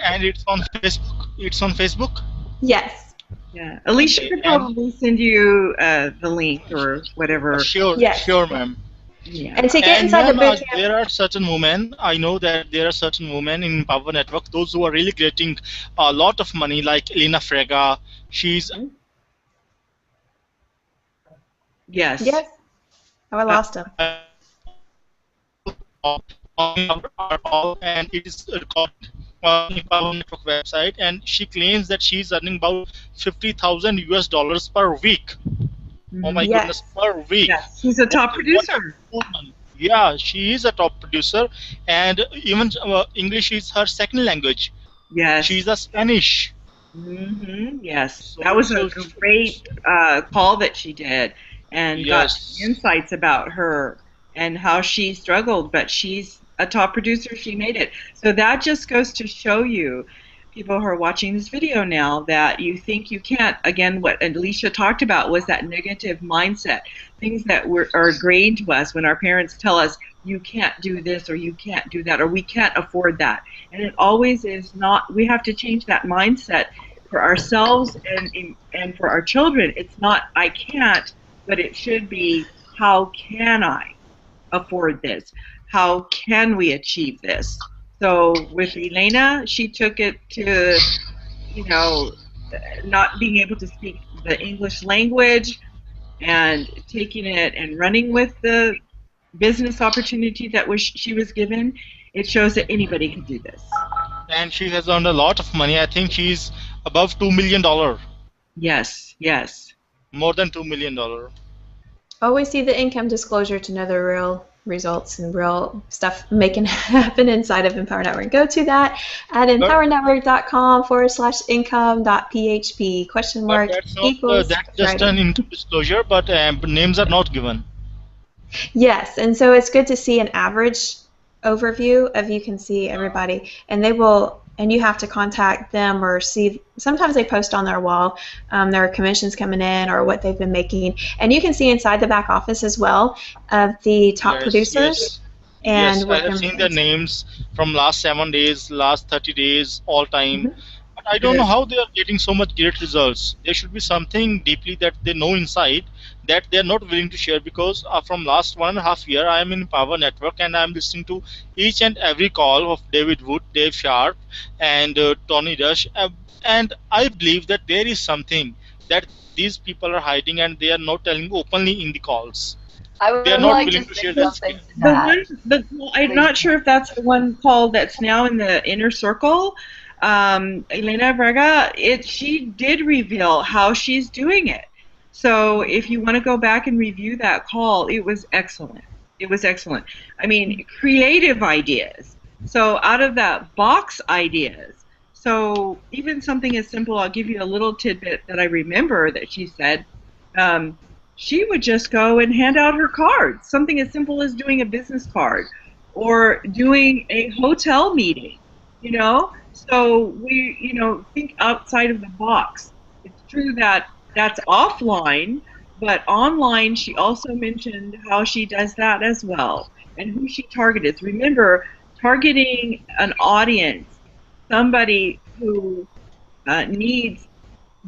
And it's on Facebook. It's on Facebook. Yes. Yeah. Alicia Okay, could and probably send you the link or whatever. sure, Yes. sure, ma'am. Yeah. And to get And inside the ma'am, boot camp. there are certain women. I know that there are certain women in Power Network, those who are really getting a lot of money, like Elena Frega. She's Yes. Yes. Oh, I lost him. on our call, and it is recorded on the Power Network website. And she claims that she's earning about 50,000 US dollars per week. Oh my Yes. goodness, per week. Yes. She's a top What producer. a woman. Yeah, she is a top producer, and even English is her second language. Yes. She's a Spanish. Yes. So, That was so a great call that she did, and got yes, insights about her and how she struggled, but she's a top producer. She made it. So that just goes to show you, people who are watching this video now, that you think you can't. Again, what Alicia talked about was that negative mindset, things that are ingrained to us when our parents tell us, you can't do this or you can't do that or we can't afford that. And it always is not. We have to change that mindset for ourselves and for our children. It's not I can't, but it should be how can I afford this? How can we achieve this? So with Elena, she took it to, not being able to speak the English language and taking it and running with the business opportunity that she was given. It shows that anybody can do this. and she has earned a lot of money. I think she's above $2 million, Yes, yes. more than $2 million. Always see the income disclosure to know the real results and real stuff making happen inside of Empower Network. Go to that at empowernetwork.com/income.php question But mark that's not equals. that's just right. an into disclosure, but names are not given. Yes, and so it's good to see an average overview of, you can see everybody, and they will, and you have to contact them or see, sometimes they post on their wall their commissions coming in or what they've been making, and you can see inside the back office as well of the top Yes, producers yes. and Yes, I what have they're seen their making. names from last 7 days, last 30 days, all time. Mhm. But I don't know Yes. how they are getting so much great results. There should be something deeply that they know inside that they are not willing to share, because from last 1.5 year I am in Power Network and I am listening to each and every call of David Wood, Dave Sharp, and Tony Rush, and I believe that there is something that these people are hiding and they are not telling openly in the calls. I They are would not like willing to to say share their something skill. to The that. well, I'm Please. not sure if that's the one call that's now in the inner circle. Elena Braga, she did reveal how she's doing it. So if you want to go back and review that call, it was excellent. It was excellent. I mean, creative ideas. So out of that box ideas. So even something as simple, I'll give you a little tidbit that I remember that she said. She would just go and hand out her cards. Something as simple as doing a business card or doing a hotel meeting, So we, think outside of the box. It's true that that's offline, but online she also mentioned how she does that as well and who she targets. Remember, targeting an audience, somebody who needs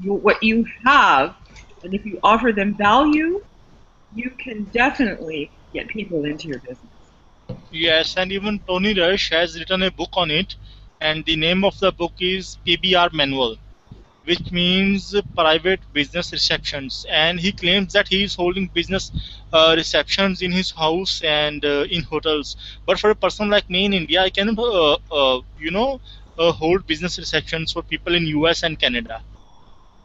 what you have, and if you offer them value, you can definitely get people into your business. Yes, and even Tony Rush has written a book on it, and the name of the book is PBR Manual, which means Private Business Receptions. And he claims that he is holding business receptions in his house and in hotels. But for a person like me in India, I cannot, hold business receptions for people in US and Canada.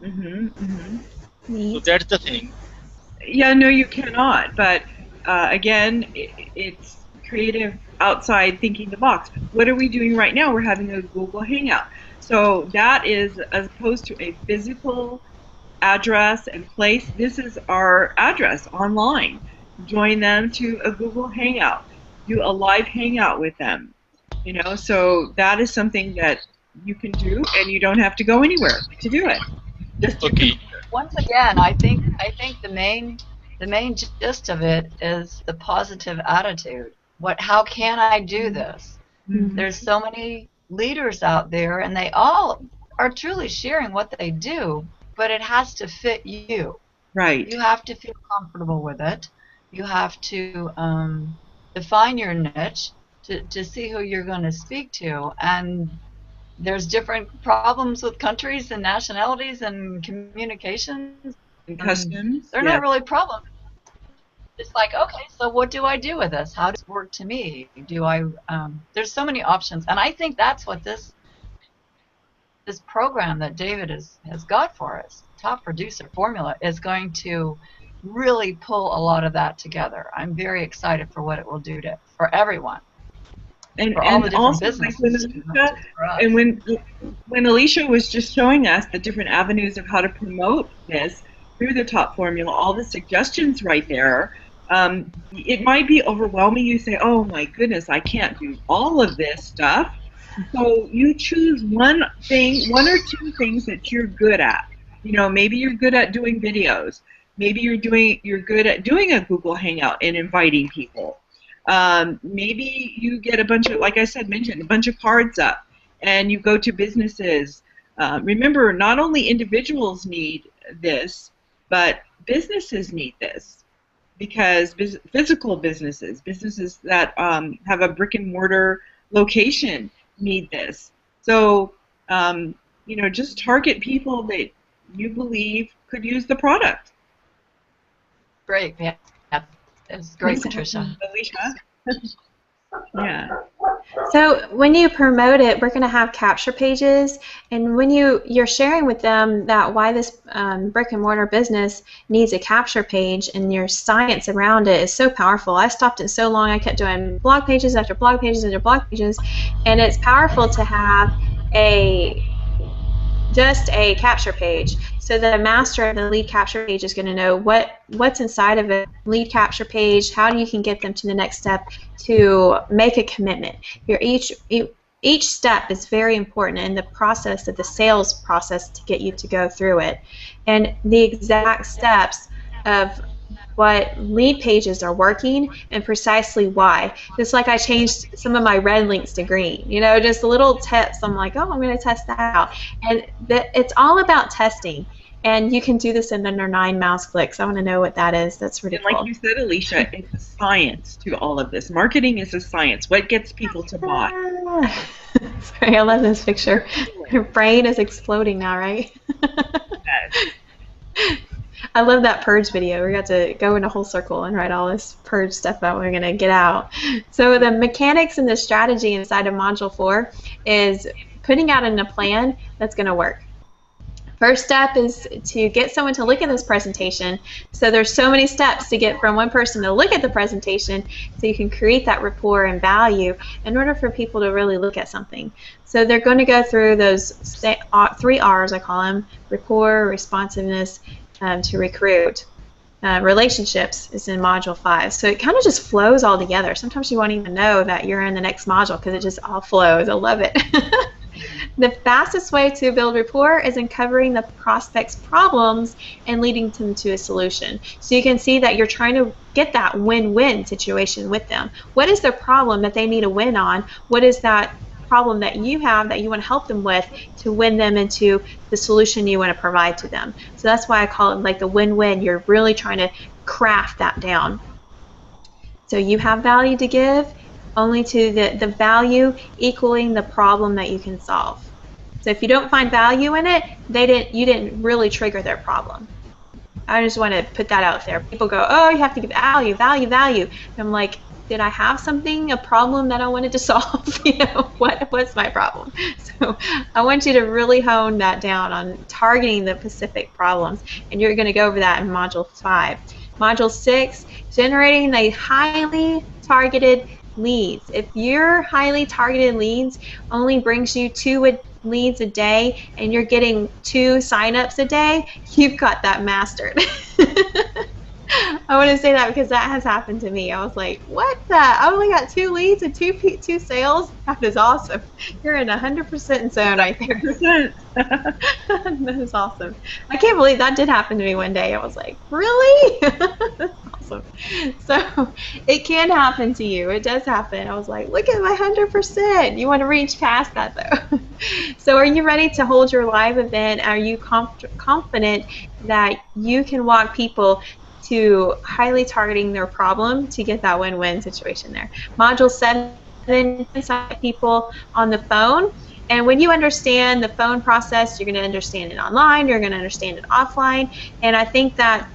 So Neat. that's the thing. Yeah, no, you cannot. But again, it's creative outside thinking the box. What are we doing right now? We're having a Google Hangout. So that is, as opposed to a physical address and place, this is our address online. join them to a Google Hangout, do a live hangout with them. So that is something that you can do, and you don't have to go anywhere to do it. Just your Okay. computer. Once again, I think the main gist of it is the positive attitude. How can I do this? Mhm. There's so many leaders out there, and they all are truly sharing what they do, but it has to fit you. Right. You have to feel comfortable with it. You have to define your niche to see who you're going to speak to. And there's different problems with countries and nationalities and communications. And customs. They're Yeah. not really problems. It's like, okay, so what do I do with this? How does it work to me? There's so many options. And I think that's what this program that David has got for us, Top Producer Formula, is going to really pull a lot of that together. I'm very excited for what it will do for everyone, for all the And different also, like when businesses, not Alicia, just for us. and when Alicia was just showing us the different avenues of how to promote this through the Top Formula, all the suggestions right there, it might be overwhelming. You say, "Oh my goodness, I can't do all of this stuff." So you choose one or two things that you're good at. Maybe you're good at doing videos. Maybe you're good at doing a Google Hangout and inviting people. Maybe you get a bunch of, like I said, mentioned, a bunch of cards up, and you go to businesses. Remember, not only individuals need this, but businesses need this, because physical businesses that have a brick and mortar location need this. So, just target people that you believe could use the product. Great, yeah. It's great, Patricia. Alicia? Yeah. So when you promote it, we're going to have capture pages, and when you're sharing with them that why this brick and mortar business needs a capture page, and your science around it is so powerful. I stopped it so long, I kept doing blog pages after blog pages after blog pages, and it's powerful to have just a capture page, so that a master of the lead capture page is going to know what's inside of a lead capture page, how you can get them to the next step to make a commitment. Each step is very important in the process of the sales process to get you to go through it, and the exact steps of what lead pages are working and precisely why. Just like I changed some of my red links to green, just little tips. I'm like, oh, I'm going to test that out. And it's all about testing. And you can do this in under 9 mouse clicks. I want to know what that is. That's really cool. And like you said, Alicia, it's a science to all of this. Marketing is a science. What gets people to buy? Sorry, I love this picture. Your brain is exploding now, right? Yes. I love that purge video. We got to go in a whole circle and write all this purge stuff out we're going to get out. So the mechanics and the strategy inside of Module 4 is putting out in a plan that's going to work. First step is to get someone to look at this presentation. So there's so many steps to get from one person to look at the presentation, so you can create that rapport and value in order for people to really look at something. So they're going to go through those 3 R's, I call them: rapport, responsiveness, to recruit. Relationships is in Module 5. So it kind of just flows all together. Sometimes you won't even know that you're in the next module because it just all flows. I love it. The fastest way to build rapport is uncovering the prospect's problems and leading them to a solution. So you can see that you're trying to get that win-win situation with them. What is their problem that they need a win on? What is that problem that you have that you want to help them with to win them into the solution you want to provide to them? So that's why I call it like the win-win. You're really trying to craft that down. So you have value to give, only to the value equaling the problem that you can solve. So if you don't find value in it, you didn't really trigger their problem. I just want to put that out there. People go, oh, you have to give value, value, value. And I'm like, did I have a problem that I wanted to solve? What's my problem? So I want you to really hone that down on targeting the specific problems, and you're going to go over that in Module 5. Module 6, generating the highly targeted leads. If your highly targeted leads only brings you 2 leads a day and you're getting 2 signups a day, you've got that mastered. I want to say that because that has happened to me. I was like, what the? I only got 2 leads and two sales? That is awesome. You're in 100% zone right there. 100%. That is awesome. I can't believe that did happen to me one day. I was like, really? That's awesome. So it can happen to you. It does happen. I was like, look at my 100%. You want to reach past that though. So are you ready to hold your live event? Are you confident that you can walk people to highly targeting their problem to get that win-win situation there? Module 7, inside people on the phone. And when you understand the phone process, you're going to understand it online, you're going to understand it offline. And I think that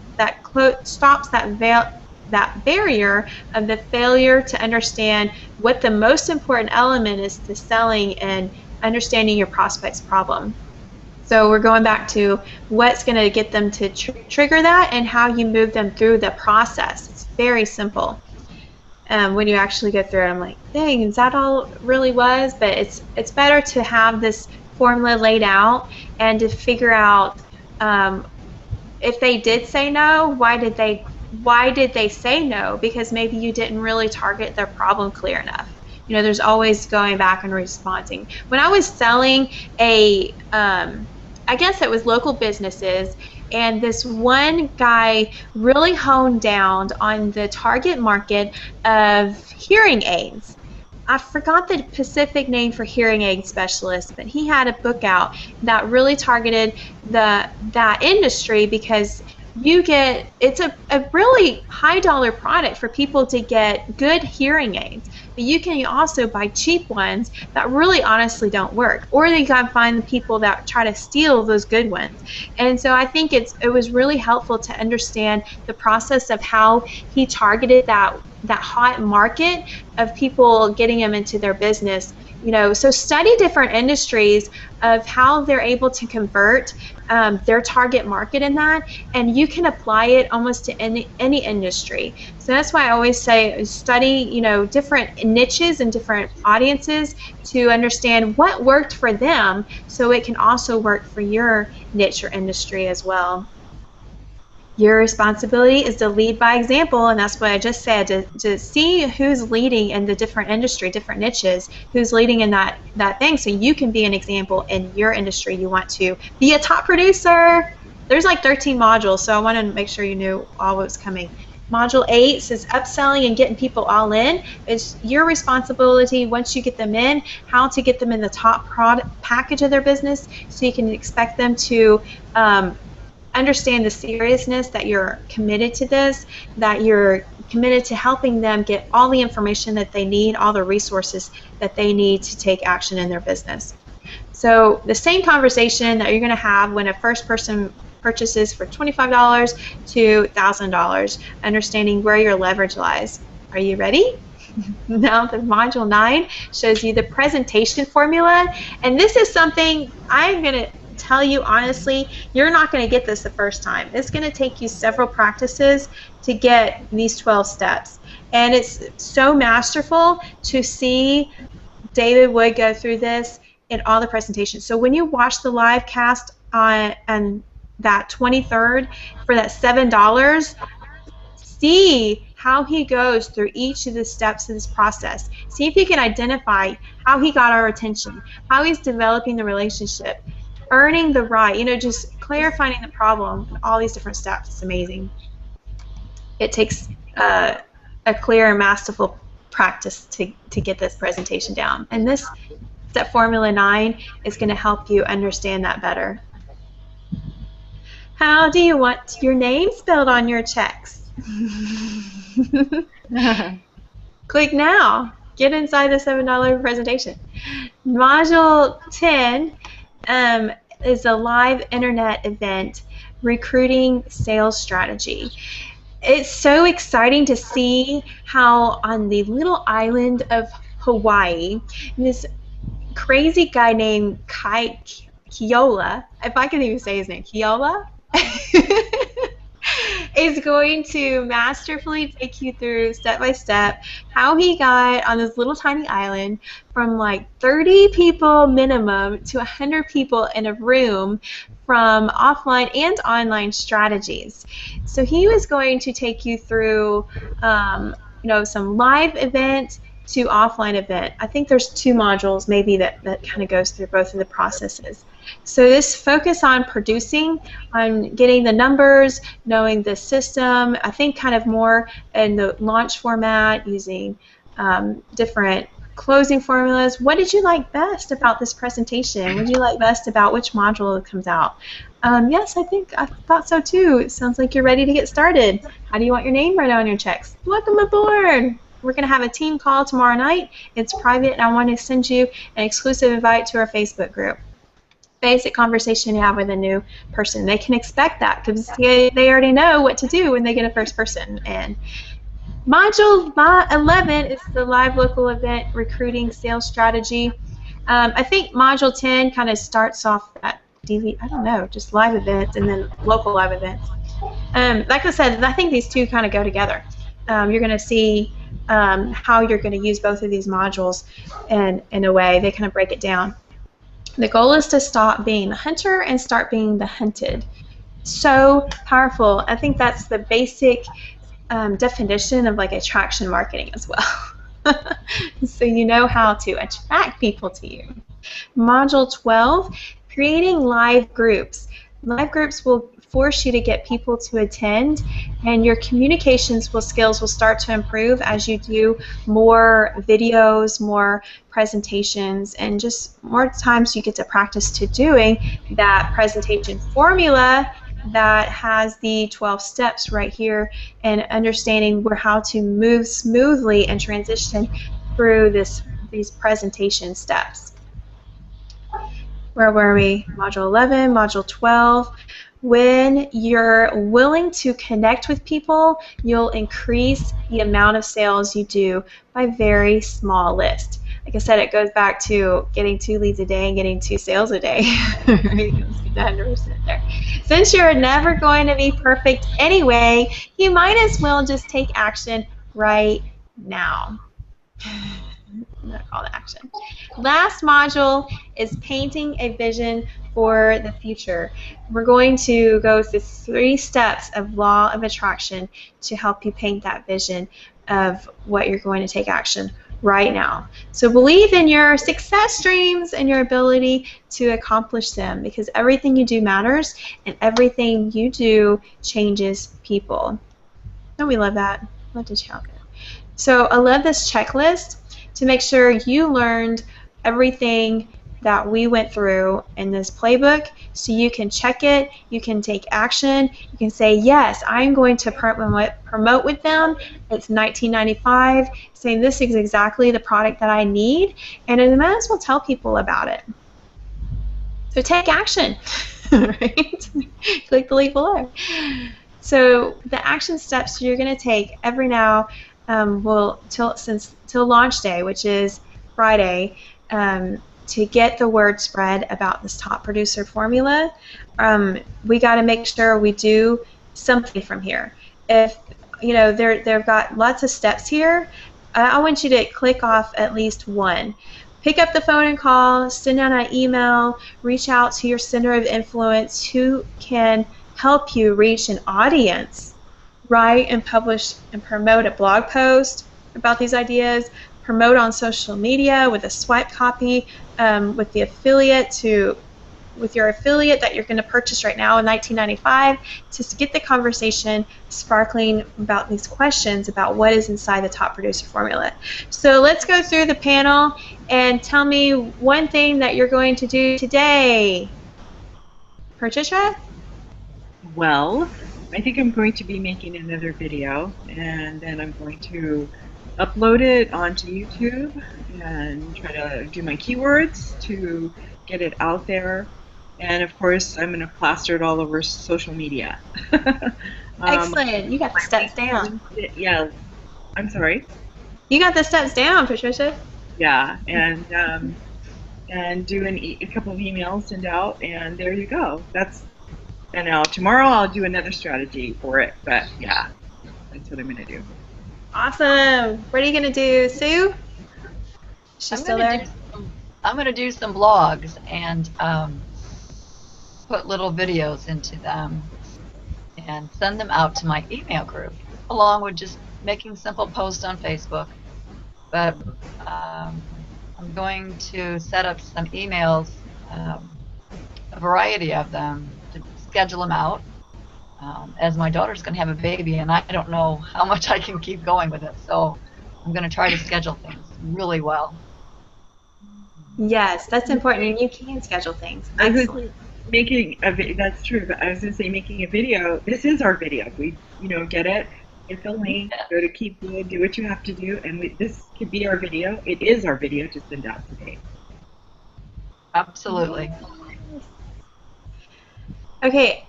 stops that barrier of the failure to understand what the most important element is to selling and understanding your prospect's problem. So we're going back to what's going to get them to trigger that and how you move them through the process. It's very simple. When you actually go through it, I'm like, dang, is that all it really was? But it's better to have this formula laid out and to figure out if they did say no, why did they say no? Because maybe you didn't really target their problem clear enough. You know, there's always going back and responding. When I was selling I guess it was local businesses, and this one guy really honed down on the target market of hearing aids. I forgot the specific name for hearing aid specialist, but he had a book out that really targeted that industry because it's a really high dollar product for people to get good hearing aids, but you can also buy cheap ones that really honestly don't work, or you can find the people that try to steal those good ones. And so I think it was really helpful to understand the process of how he targeted that hot market of people, getting them into their business. You know, so study different industries of how they're able to convert their target market in that, and you can apply it almost to any industry. So that's why I always say study, you know, different niches and different audiences to understand what worked for them, so it can also work for your niche or industry as well. Your responsibility is to lead by example, and that's what I just said, to see who's leading in the different industry, different niches, who's leading in that thing, so you can be an example in your industry. You want to be a top producer. There's like 13 modules, so I wanted to make sure you knew all what was coming. Module 8 says upselling and getting people all in. It's your responsibility, once you get them in, how to get them in the top product package of their business, so you can expect them to understand the seriousness that you're committed to this, that you're committed to helping them get all the information that they need, all the resources that they need to take action in their business. So the same conversation that you're going to have when a first person purchases for $25 to $1,000, understanding where your leverage lies. Are you ready? Now the module 9 shows you the presentation formula, and this is something I'm going to tell you honestly, you're not going to get this the first time. It's going to take you several practices to get these 12 steps, and it's so masterful to see David Wood go through this in all the presentations. So when you watch the live cast on that 23rd for that $7, see how he goes through each of the steps of this process. See if you can identify how he got our attention, how he's developing the relationship, earning the right, you know, just clarifying the problem, all these different steps. It's amazing. It takes a clear and masterful practice to get this presentation down. And this step formula 9 is going to help you understand that better. How do you want your name spelled on your checks? Click now. Get inside the $7 presentation. Module 10 is a live internet event, recruiting sales strategy. It's so exciting to see how on the little island of Hawaii, this crazy guy named Keola, if I can even say his name, Keola, is going to masterfully take you through step by step how he got on this little tiny island from like 30 people minimum to 100 people in a room from offline and online strategies. So he was going to take you through some live event to offline event. I think there's 2 modules maybe that kind of goes through both of the processes. So this focus on producing, on getting the numbers, knowing the system, I think kind of more in the launch format, using different closing formulas. What did you like best about this presentation? What did you like best about which module that comes out? Yes, I thought so too. It sounds like you're ready to get started. How do you want your name right on your checks? Welcome aboard. We're going to have a team call tomorrow night. It's private, and I want to send you an exclusive invite to our Facebook group. Basic conversation you have with a new person. They can expect that because they already know what to do when they get a first person in. Module 11 is the live local event recruiting sales strategy. I think Module 10 kind of starts off at just live events and then local live events. Like I said, I think these two kind of go together. You're going to see how you're going to use both of these modules in a way. They kind of break it down. The goal is to stop being the hunter and start being the hunted. So powerful. I think that's the basic definition of like attraction marketing as well. So you know how to attract people to you. Module 12, creating live groups. Live groups will force you to get people to attend, and your communications skills will start to improve as you do more videos, more presentations, and just more times you get to practice to doing that presentation formula that has the 12 steps right here, and understanding how to move smoothly and transition through these presentation steps. Where were we? Module 11, Module 12. When you're willing to connect with people, you'll increase the amount of sales you do by very small list. Like I said, it goes back to getting 2 leads a day and getting 2 sales a day. Right? Let's get that 100% there. Since you're never going to be perfect anyway, you might as well just take action right now. Not call to action. Last module is painting a vision for the future. We're going to go through 3 steps of law of attraction to help you paint that vision of what you're going to take action right now. So believe in your success dreams and your ability to accomplish them, because everything you do matters and everything you do changes people. Don't we love that? Love to challenge it. So I love this checklist to make sure you learned everything that we went through in this playbook, so you can check it, you can take action, you can say, yes, I'm going to promote with them. It's $19.95, saying this is exactly the product that I need, and I might as well tell people about it. So take action, right? Click the link below. So the action steps you're going to take every now till launch day, which is Friday, to get the word spread about this top producer formula. We got to make sure we do something from here. If they've got lots of steps here, I want you to click off at least one. Pick up the phone and call, send out an email, reach out to your center of influence who can help you reach an audience. Write and publish and promote a blog post about these ideas. Promote on social media with a swipe copy with your affiliate that you're going to purchase right now in $19.95 to get the conversation sparkling about these questions about what is inside the top producer formula. So let's go through the panel and tell me one thing that you're going to do today. Patricia? Well, I think I'm going to be making another video, and then I'm going to upload it onto YouTube and try to do my keywords to get it out there. And of course, I'm going to plaster it all over social media. Excellent. You got the steps down. Yeah. I'm sorry. You got the steps down, Patricia. Yeah, and do a couple of emails send out, and there you go. That's And now tomorrow I'll do another strategy for it. But yeah, that's what I'm gonna do. Awesome. What are you gonna do, Sue? She's I'm still gonna do there? some. I'm gonna do some blogs and put little videos into them and send them out to my email group, along with just making simple posts on Facebook. But I'm going to set up some emails, a variety of them, to schedule them out. As my daughter's going to have a baby, and I don't know how much I can keep going with it, so I'm going to try to schedule things really well. Yes, that's important, and you can schedule things. I was Excellent. making that's true, but I was gonna say making a video. This is our video. We, get it. Hit the link. Yeah, Go to Keep Good. Do what you have to do, and this could be our video. It is our video to send out today. absolutely. Okay,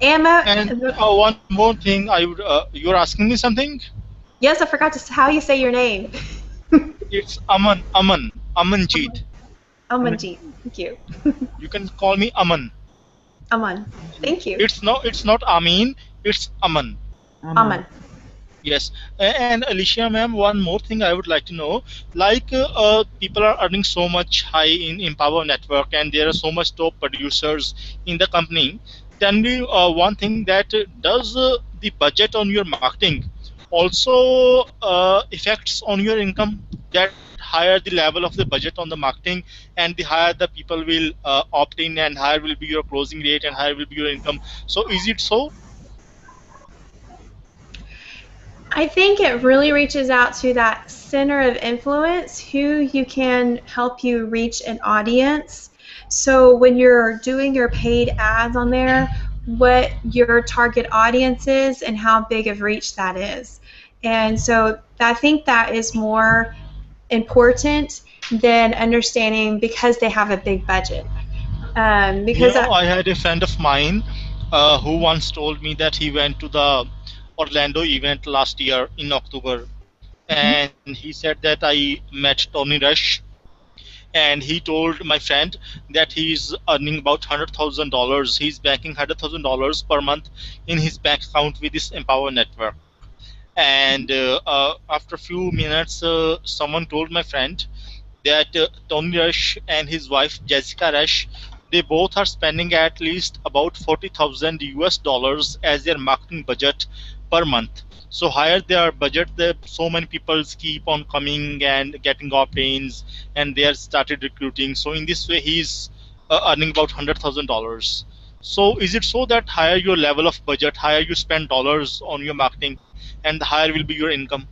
Emma. And one more thing, I would. You're asking me something? Yes, I forgot how you say your name. It's Amanjeet. Amanjeet. Thank you. You can call me Aman. Aman. Thank you. It's not Amin. It's Aman. Aman. Yes, and Alicia, ma'am, one more thing I would like to know. Like, people are earning so much high in Empower Network, and there are so much top producers in the company. Tell me one thing that does the budget on your marketing also affects on your income? That higher the level of the budget on the marketing, and the higher the people will opt in, and higher will be your closing rate, and higher will be your income. So, is it so? I think it really reaches out to that center of influence, who you can help you reach an audience. So when you're doing your paid ads on there, what your target audience is and how big of reach that is. And so I think that is more important than understanding because they have a big budget. Because I had a friend of mine who once told me that he went to the Orlando event last year in October, and he said that I met Tony Rush, and he told my friend that he's earning about $100,000. He's banking $100,000 per month in his bank account with this Empower network. And after a few minutes, someone told my friend that Tony Rush and his wife Jessica Rush, they both are spending at least about 40,000 US dollars as their marketing budget per month. So higher their budget, so many people keep on coming and getting opt-ins, and they have started recruiting. So in this way, he's earning about $100,000. So is it so that higher your level of budget, higher you spend dollars on your marketing, and the higher will be your income?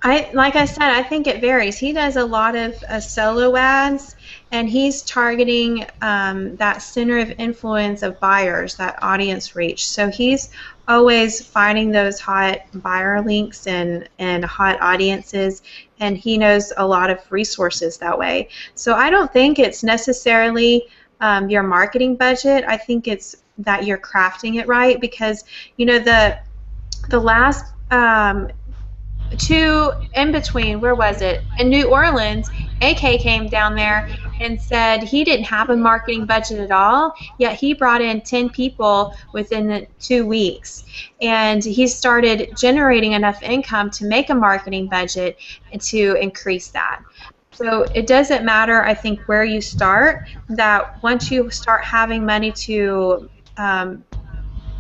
Like I said, I think it varies. He does a lot of solo ads, and he's targeting that center of influence of buyers, that audience reach. So he's always finding those hot buyer links and hot audiences, and he knows a lot of resources that way. So I don't think it's necessarily your marketing budget. I think it's that you're crafting it right, because the last two in between, where was it? In New Orleans, AK came down there and said he didn't have a marketing budget at all, yet he brought in 10 people within the 2 weeks. And he started generating enough income to make a marketing budget and to increase that. So it doesn't matter, I think, where you start, that once you start having money to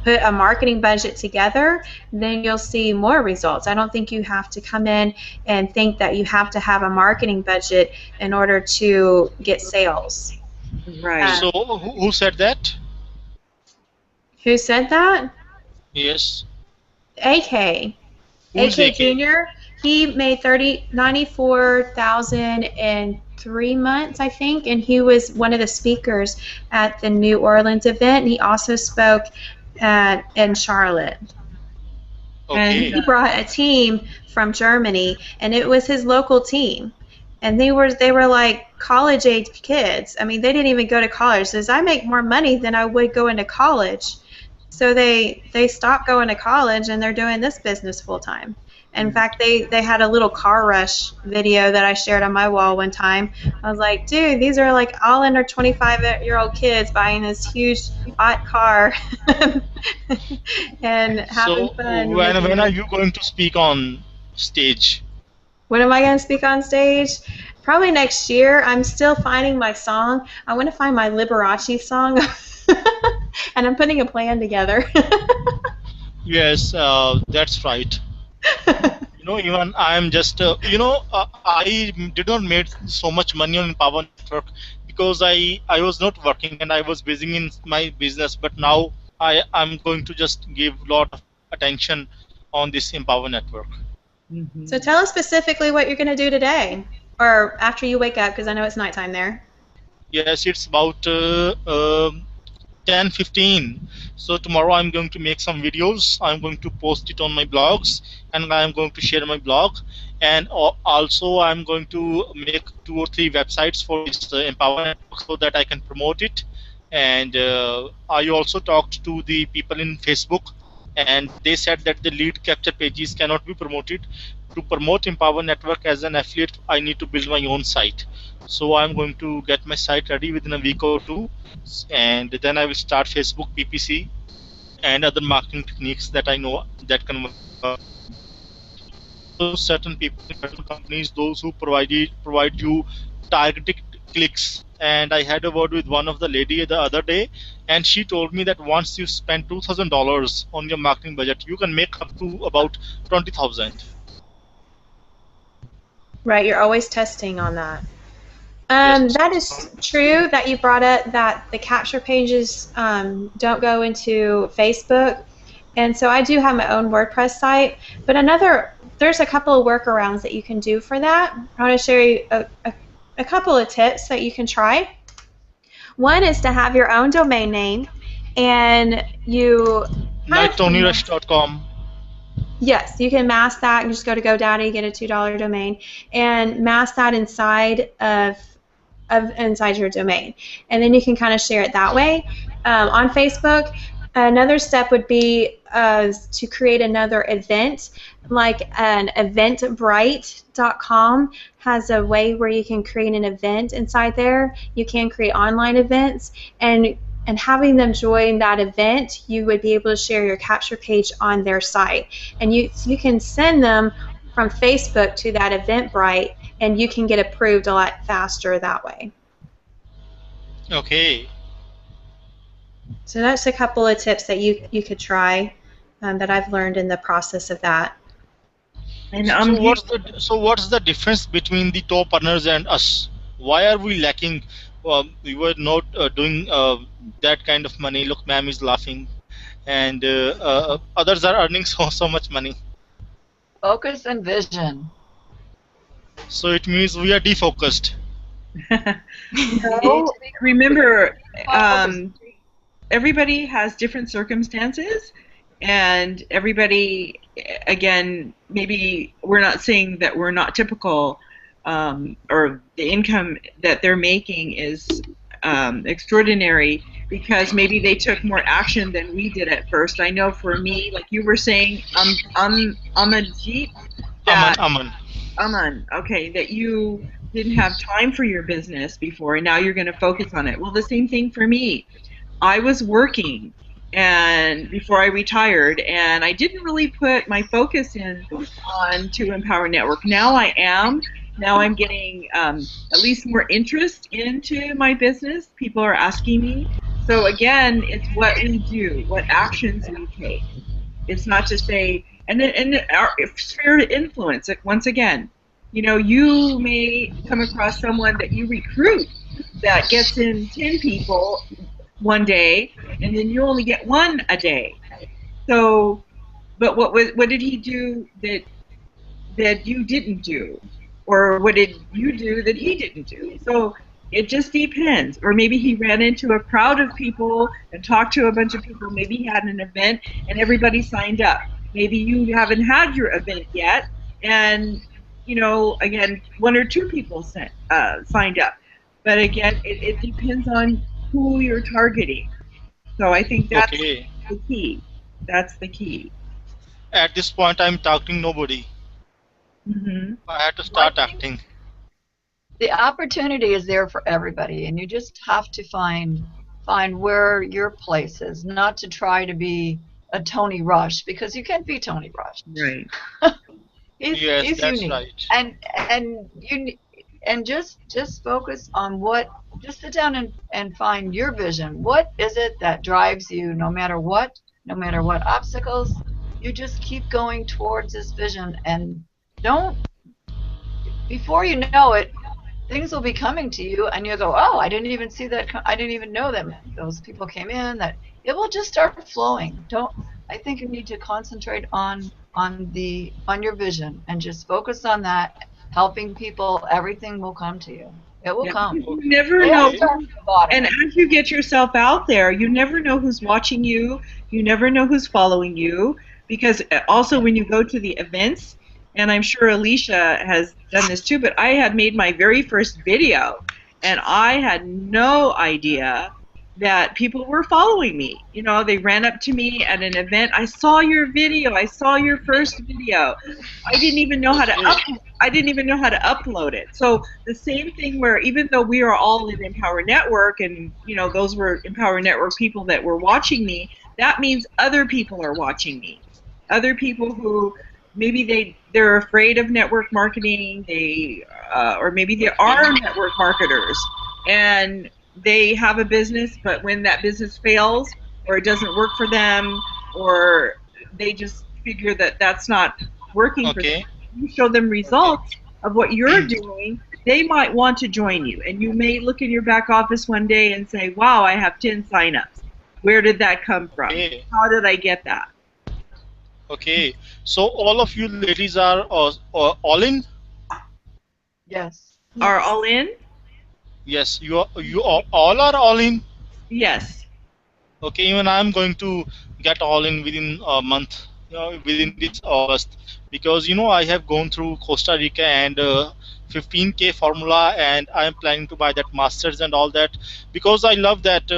put a marketing budget together, then you'll see more results. I don't think you have to come in and think that you have to have a marketing budget in order to get sales. Right. So who said that? Who said that? Yes. AK. Who's AK Jr. He made $94,000 in 3 months, I think, and he was one of the speakers at the New Orleans event. And he also spoke in Charlotte. Okay. And he brought a team from Germany, and it was his local team. And they were like college-age kids. I mean, they didn't even go to college. Says, I make more money than I would go into college. So they stopped going to college, and they're doing this business full-time. In fact, they had a little car rush video that I shared on my wall one time. I was like, dude, these are like all under 25-year-old kids buying this huge hot car and having So fun making when are it. you going to speak on stage? When am I going to speak on stage? Probably next year. I'm still finding my song. I want to find my Liberace song, and I'm putting a plan together. Yes, that's right. Even I'm just, I did not make so much money on Power Network because I was not working and I was busy in my business. But now I'm going to just give a lot of attention on this Empower Network. So tell us specifically what you're going to do today, or after you wake up, because I know it's nighttime there. Yes, it's about 10:15. So tomorrow I'm going to make some videos. I'm going to post it on my blogs, and I'm going to share my blog. And also I'm going to make 2 or 3 websites for this Empower Network so that I can promote it. And I also talked to the people in Facebook, and they said that the lead capture pages cannot be promoted. To promote Empower Network as an affiliate, I need to build my own site. So I'm going to get my site ready within a week or two, and then I will start Facebook PPC and other marketing techniques that I know that can work. Also, certain people in certain companies, those who provide you targeted clicks. And I had a word with one of the lady the other day, and she told me that once you spend $2,000 on your marketing budget, you can make up to about 20,000. Right, you're always testing on that. Yes. That is true that you brought up that the capture pages don't go into Facebook. And so I do have my own WordPress site, but there's a couple of workarounds that you can do for that. I want to share you a couple of tips that you can try. One is to have your own domain name, and you Like TonyRush.com. Yes, you can mask that and just go to GoDaddy, get a $2 domain, and mask that inside inside your domain, and then you can kind of share it that way on Facebook. Another step would be to create another event, like an eventbrite.com has a way where you can create an event inside there. You can create online events, and having them join that event, you would be able to share your capture page on their site, and you can send them from Facebook to that Eventbrite, and you can get approved a lot faster that way. Okay. So that's a couple of tips that you could try that I've learned in the process of that. And so what's the difference between the top earners and us? Why are we lacking? We were not doing that kind of money. Look, ma'am is laughing, and others are earning so much money. Focus and vision. So it means we are defocused. No, remember, everybody has different circumstances, and everybody, again, maybe we're not saying that we're not typical, or the income that they're making is extraordinary because maybe they took more action than we did at first. I know for me, like you were saying, Amanjeet, Aman, okay, that you didn't have time for your business before, and now you're going to focus on it. Well, the same thing for me. I was working and before I retired, and I didn't really put my focus on to Empower Network. Now I am. Now I'm getting at least more interest into my business. People are asking me. So again, it's what we do, what actions we take. It's not to say, and our sphere of influence. Once again, you may come across someone that you recruit that gets in 10 people one day, and then you only get one a day. So, but what did he do that you didn't do, or what did you do that he didn't do? So it just depends. Or maybe he ran into a crowd of people and talked to a bunch of people. Maybe he had an event and everybody signed up. Maybe you haven't had your event yet, and again, 1 or 2 people signed up. But again, it depends on who you're targeting. So I think that's the key. That's the key. At this point, I'm targeting nobody. Mm-hmm. I had to So I start think acting. the opportunity is there for everybody, and you just have to find where your place is, not to try to be a Tony Rush, because you can't be Tony Rush. Right. Yes, He's that's unique, right. and you and just focus on what. Just sit down and find your vision. What is it that drives you, no matter what obstacles? You just keep going towards this vision, and don't. Before you know it, things will be coming to you, and you'll go, "Oh, I didn't even see that. I didn't even know them. Those people came in." That it will just start flowing. Don't. I think you need to concentrate on your vision and just focus on that. Helping people, everything will come to you. It will Yeah, because come. you never They all know. Okay. start from the bottom. And as you get yourself out there, you never know who's watching you. You never know who's following you. Because also when you go to the events, and I'm sure Alicia has done this too, but I had made my very first video and I had no idea that people were following me. You know, they ran up to me at an event. I saw your video. I saw your first video. I didn't even know how to Okay. I didn't even know how to upload it. So the same thing where even though we are all in Empower Network and those were Empower Network people that were watching me, that means other people are watching me. Other people who maybe they're afraid of network marketing, or maybe they Okay. are network marketers and they have a business, but when that business fails or it doesn't work for them, or they just figure that that's not working for them, Okay. you show them Okay. results of what you're doing, they might want to join you. And you may look in your back office one day and say, wow, I have 10 signups. Where did that come from? Okay. How did I get that? Okay. So all of you ladies are all in. Yes. Are Yes. all in? Yes, you all are all in. Yes. Okay, even I'm going to get all in within a month, within this August, because I have gone through Costa Rica and 15K formula, and I am planning to buy that masters and all that because I love that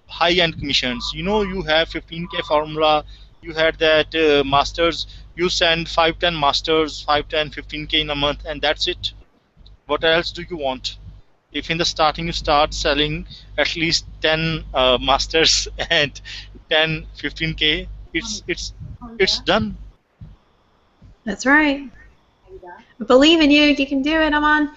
high-end commissions. You have 15K formula, you had that masters, you send 5, 10 masters, 5, 10, 15K in a month, and that's it. What else do you want? If in the starting you start selling at least 10 masters and 10 15K, it's done. That's right. I believe in you. You can do it, Aman.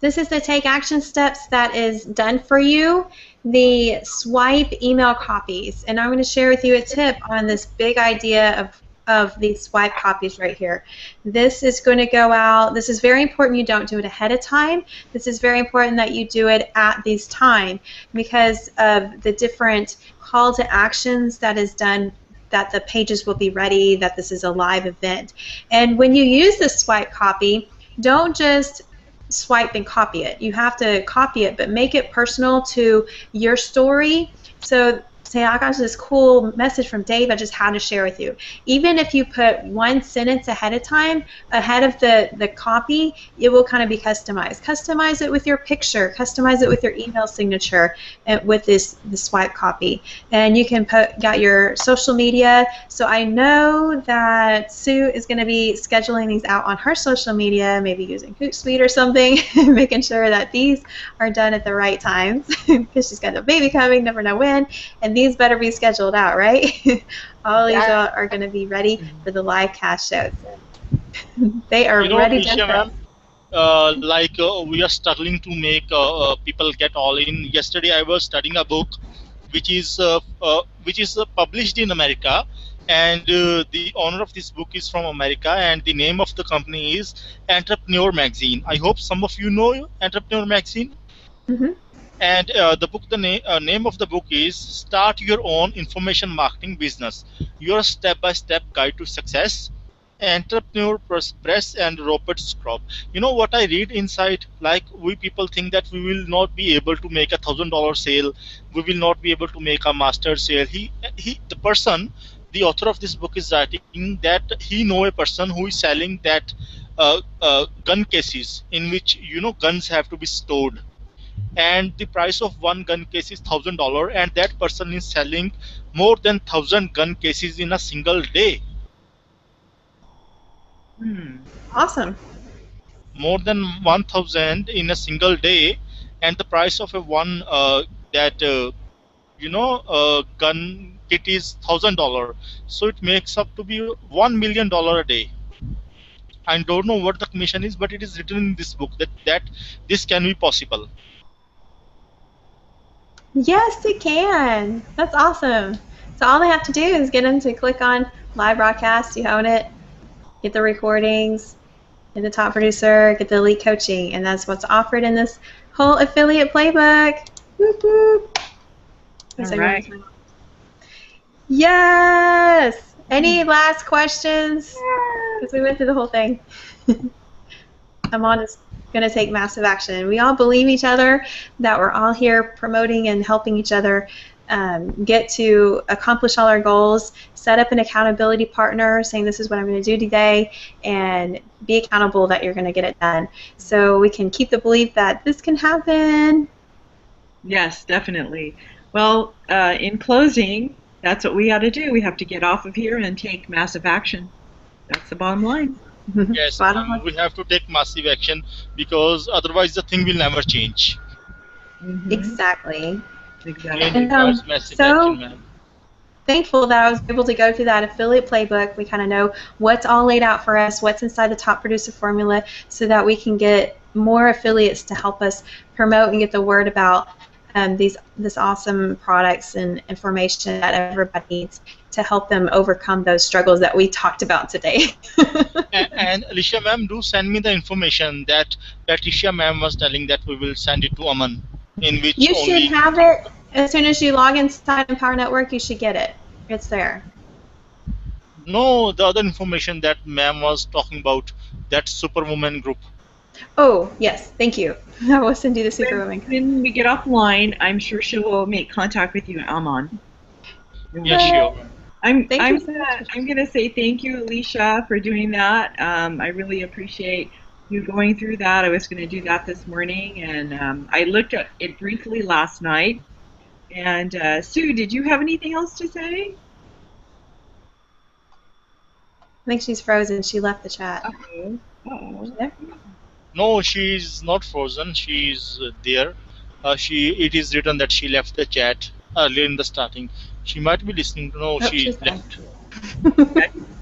This is the take action steps that is done for you. The swipe email copies. And I'm going to share with you a tip on this big idea of these swipe copies right here. This is going to go out. This is very important you don't do it ahead of time. This is very important that you do it at these time because of the different call to actions that is done, that the pages will be ready, that this is a live event. And when you use this swipe copy, don't just swipe and copy it. You have to copy it, but make it personal to your story. So say, I got this cool message from Dave I just had to share with you. Even if you put one sentence ahead of time, ahead of the copy, it will kind of be customized. Customize it with your picture, customize it with your email signature, and with the swipe copy. And you can got your social media. So I know that Sue is going to be scheduling these out on her social media, maybe using Hootsuite or something, making sure that these are done at the right times because she's got a baby coming, never know when, and these better be scheduled out, right? All these are going to be ready for the live cast shows. They are ready to Alicia go. ma'am, like we are struggling to make people get all in. Yesterday I was studying a book which is published in America, and the owner of this book is from America, and the name of the company is Entrepreneur Magazine. I hope some of you know Entrepreneur Magazine. Mm-hmm. And name of the book is Start Your Own Information Marketing Business: Your Step-by-Step Guide to Success. Entrepreneur Press and Robert Scrobb. You know what I read inside? Like, we people think that we will not be able to make $1,000 sale. We will not be able to make a master sale. The author of this book is writing that he know a person who is selling that gun cases in which guns have to be stored, and the price of one gun case is $1,000, and that person is selling more than 1,000 gun cases in a single day. Hmm. Awesome. More than 1,000 in a single day, and the price of a one that gun kit is $1,000. So it makes up to be $1 million a day. I don't know what the commission is, but it is written in this book that this can be possible. Yes, it can. That's awesome. So all they have to do is get them to click on live broadcast. You own it. Get the recordings. Get the top producer. Get the elite coaching, and that's what's offered in this whole affiliate playbook. Whoop, whoop. All right. Yes. Any last questions? Because we went through the whole thing. I'm just going to take massive action. We all believe each other, that we're all here promoting and helping each other get to accomplish all our goals, set up an accountability partner saying this is what I'm going to do today, and be accountable that you're going to get it done. So we can keep the belief that this can happen. Yes, definitely. Well, in closing, that's what we got to do. We have to get off of here and take massive action. That's the bottom line. Yes, Bottom line. we have to take massive action, because otherwise the thing will never change. Mhm. Exactly. Exactly. It And, requires massive so- action, ma'am. Thankful that I was able to go through that affiliate playbook. We kind of know what's all laid out for us, what's inside the top producer formula, so that we can get more affiliates to help us promote and get the word about this awesome products and information that everybody needs to help them overcome those struggles that we talked about today. And Alicia ma'am, do send me the information that Patricia ma'am was telling that we will send it to Aman, in which You only should have it as soon as you log inside Empower Network. You should get it. It's there. no, the other information that ma'am was talking about, that Superwoman group. Oh, yes. Thank you. I will send you the Superwoman. When we get offline, I'm sure she will make contact with you, Aman. Yeah, sure. I'm Thank I'm you so much. I'm gonna say thank you, Alicia, for doing that. I really appreciate you going through that. I was gonna do that this morning, and I looked at it briefly last night. And Sue, did you have anything else to say? I think she's frozen. She left the chat. Uh-oh. Uh-oh. There? No, she's not frozen. She's there. It is written that she left the chat earlier in the starting. She might be listening. No, she she's left.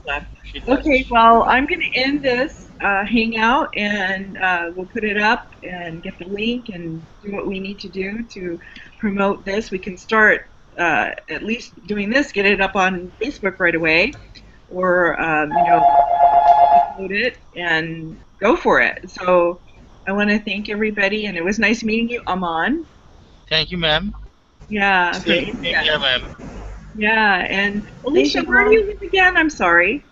Left. She left. Okay, well, I'm going to end this hangout, and we'll put it up and get the link and do what we need to do to promote this. We can start at least doing this, get it up on Facebook right away, or upload it and go for it. So I want to thank everybody, and it was nice meeting you, Aman. Thank you, ma'am. Yeah. Same here, ma'am. Yeah, and Alicia, you, where do Mom. you live again? I'm sorry.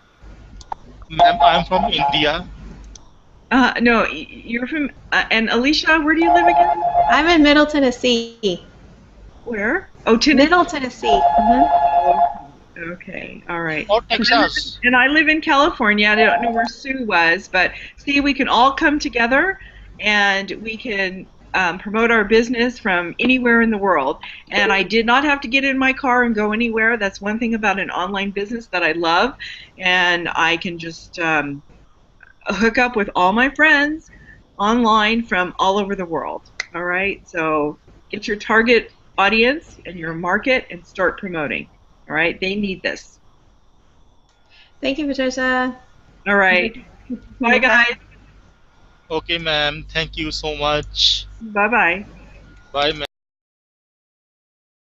Ma'am, I'm from India. No, you're from. And Alicia, where do you live again? I'm in Middle Tennessee. Where? Oh, Tennessee. Middle Tennessee. Mm-hmm. Okay, all right. Or Texas. And I live in California. I don't know where Sue was, but see, we can all come together and we can promote our business from anywhere in the world. And I did not have to get in my car and go anywhere. That's one thing about an online business that I love. And I can just hook up with all my friends online from all over the world. All right, so get your target audience and your market and start promoting. All right, they need this. Thank you, Patricia. All right, bye guys. Okay, ma'am. Thank you so much. Bye bye. Bye, ma'am.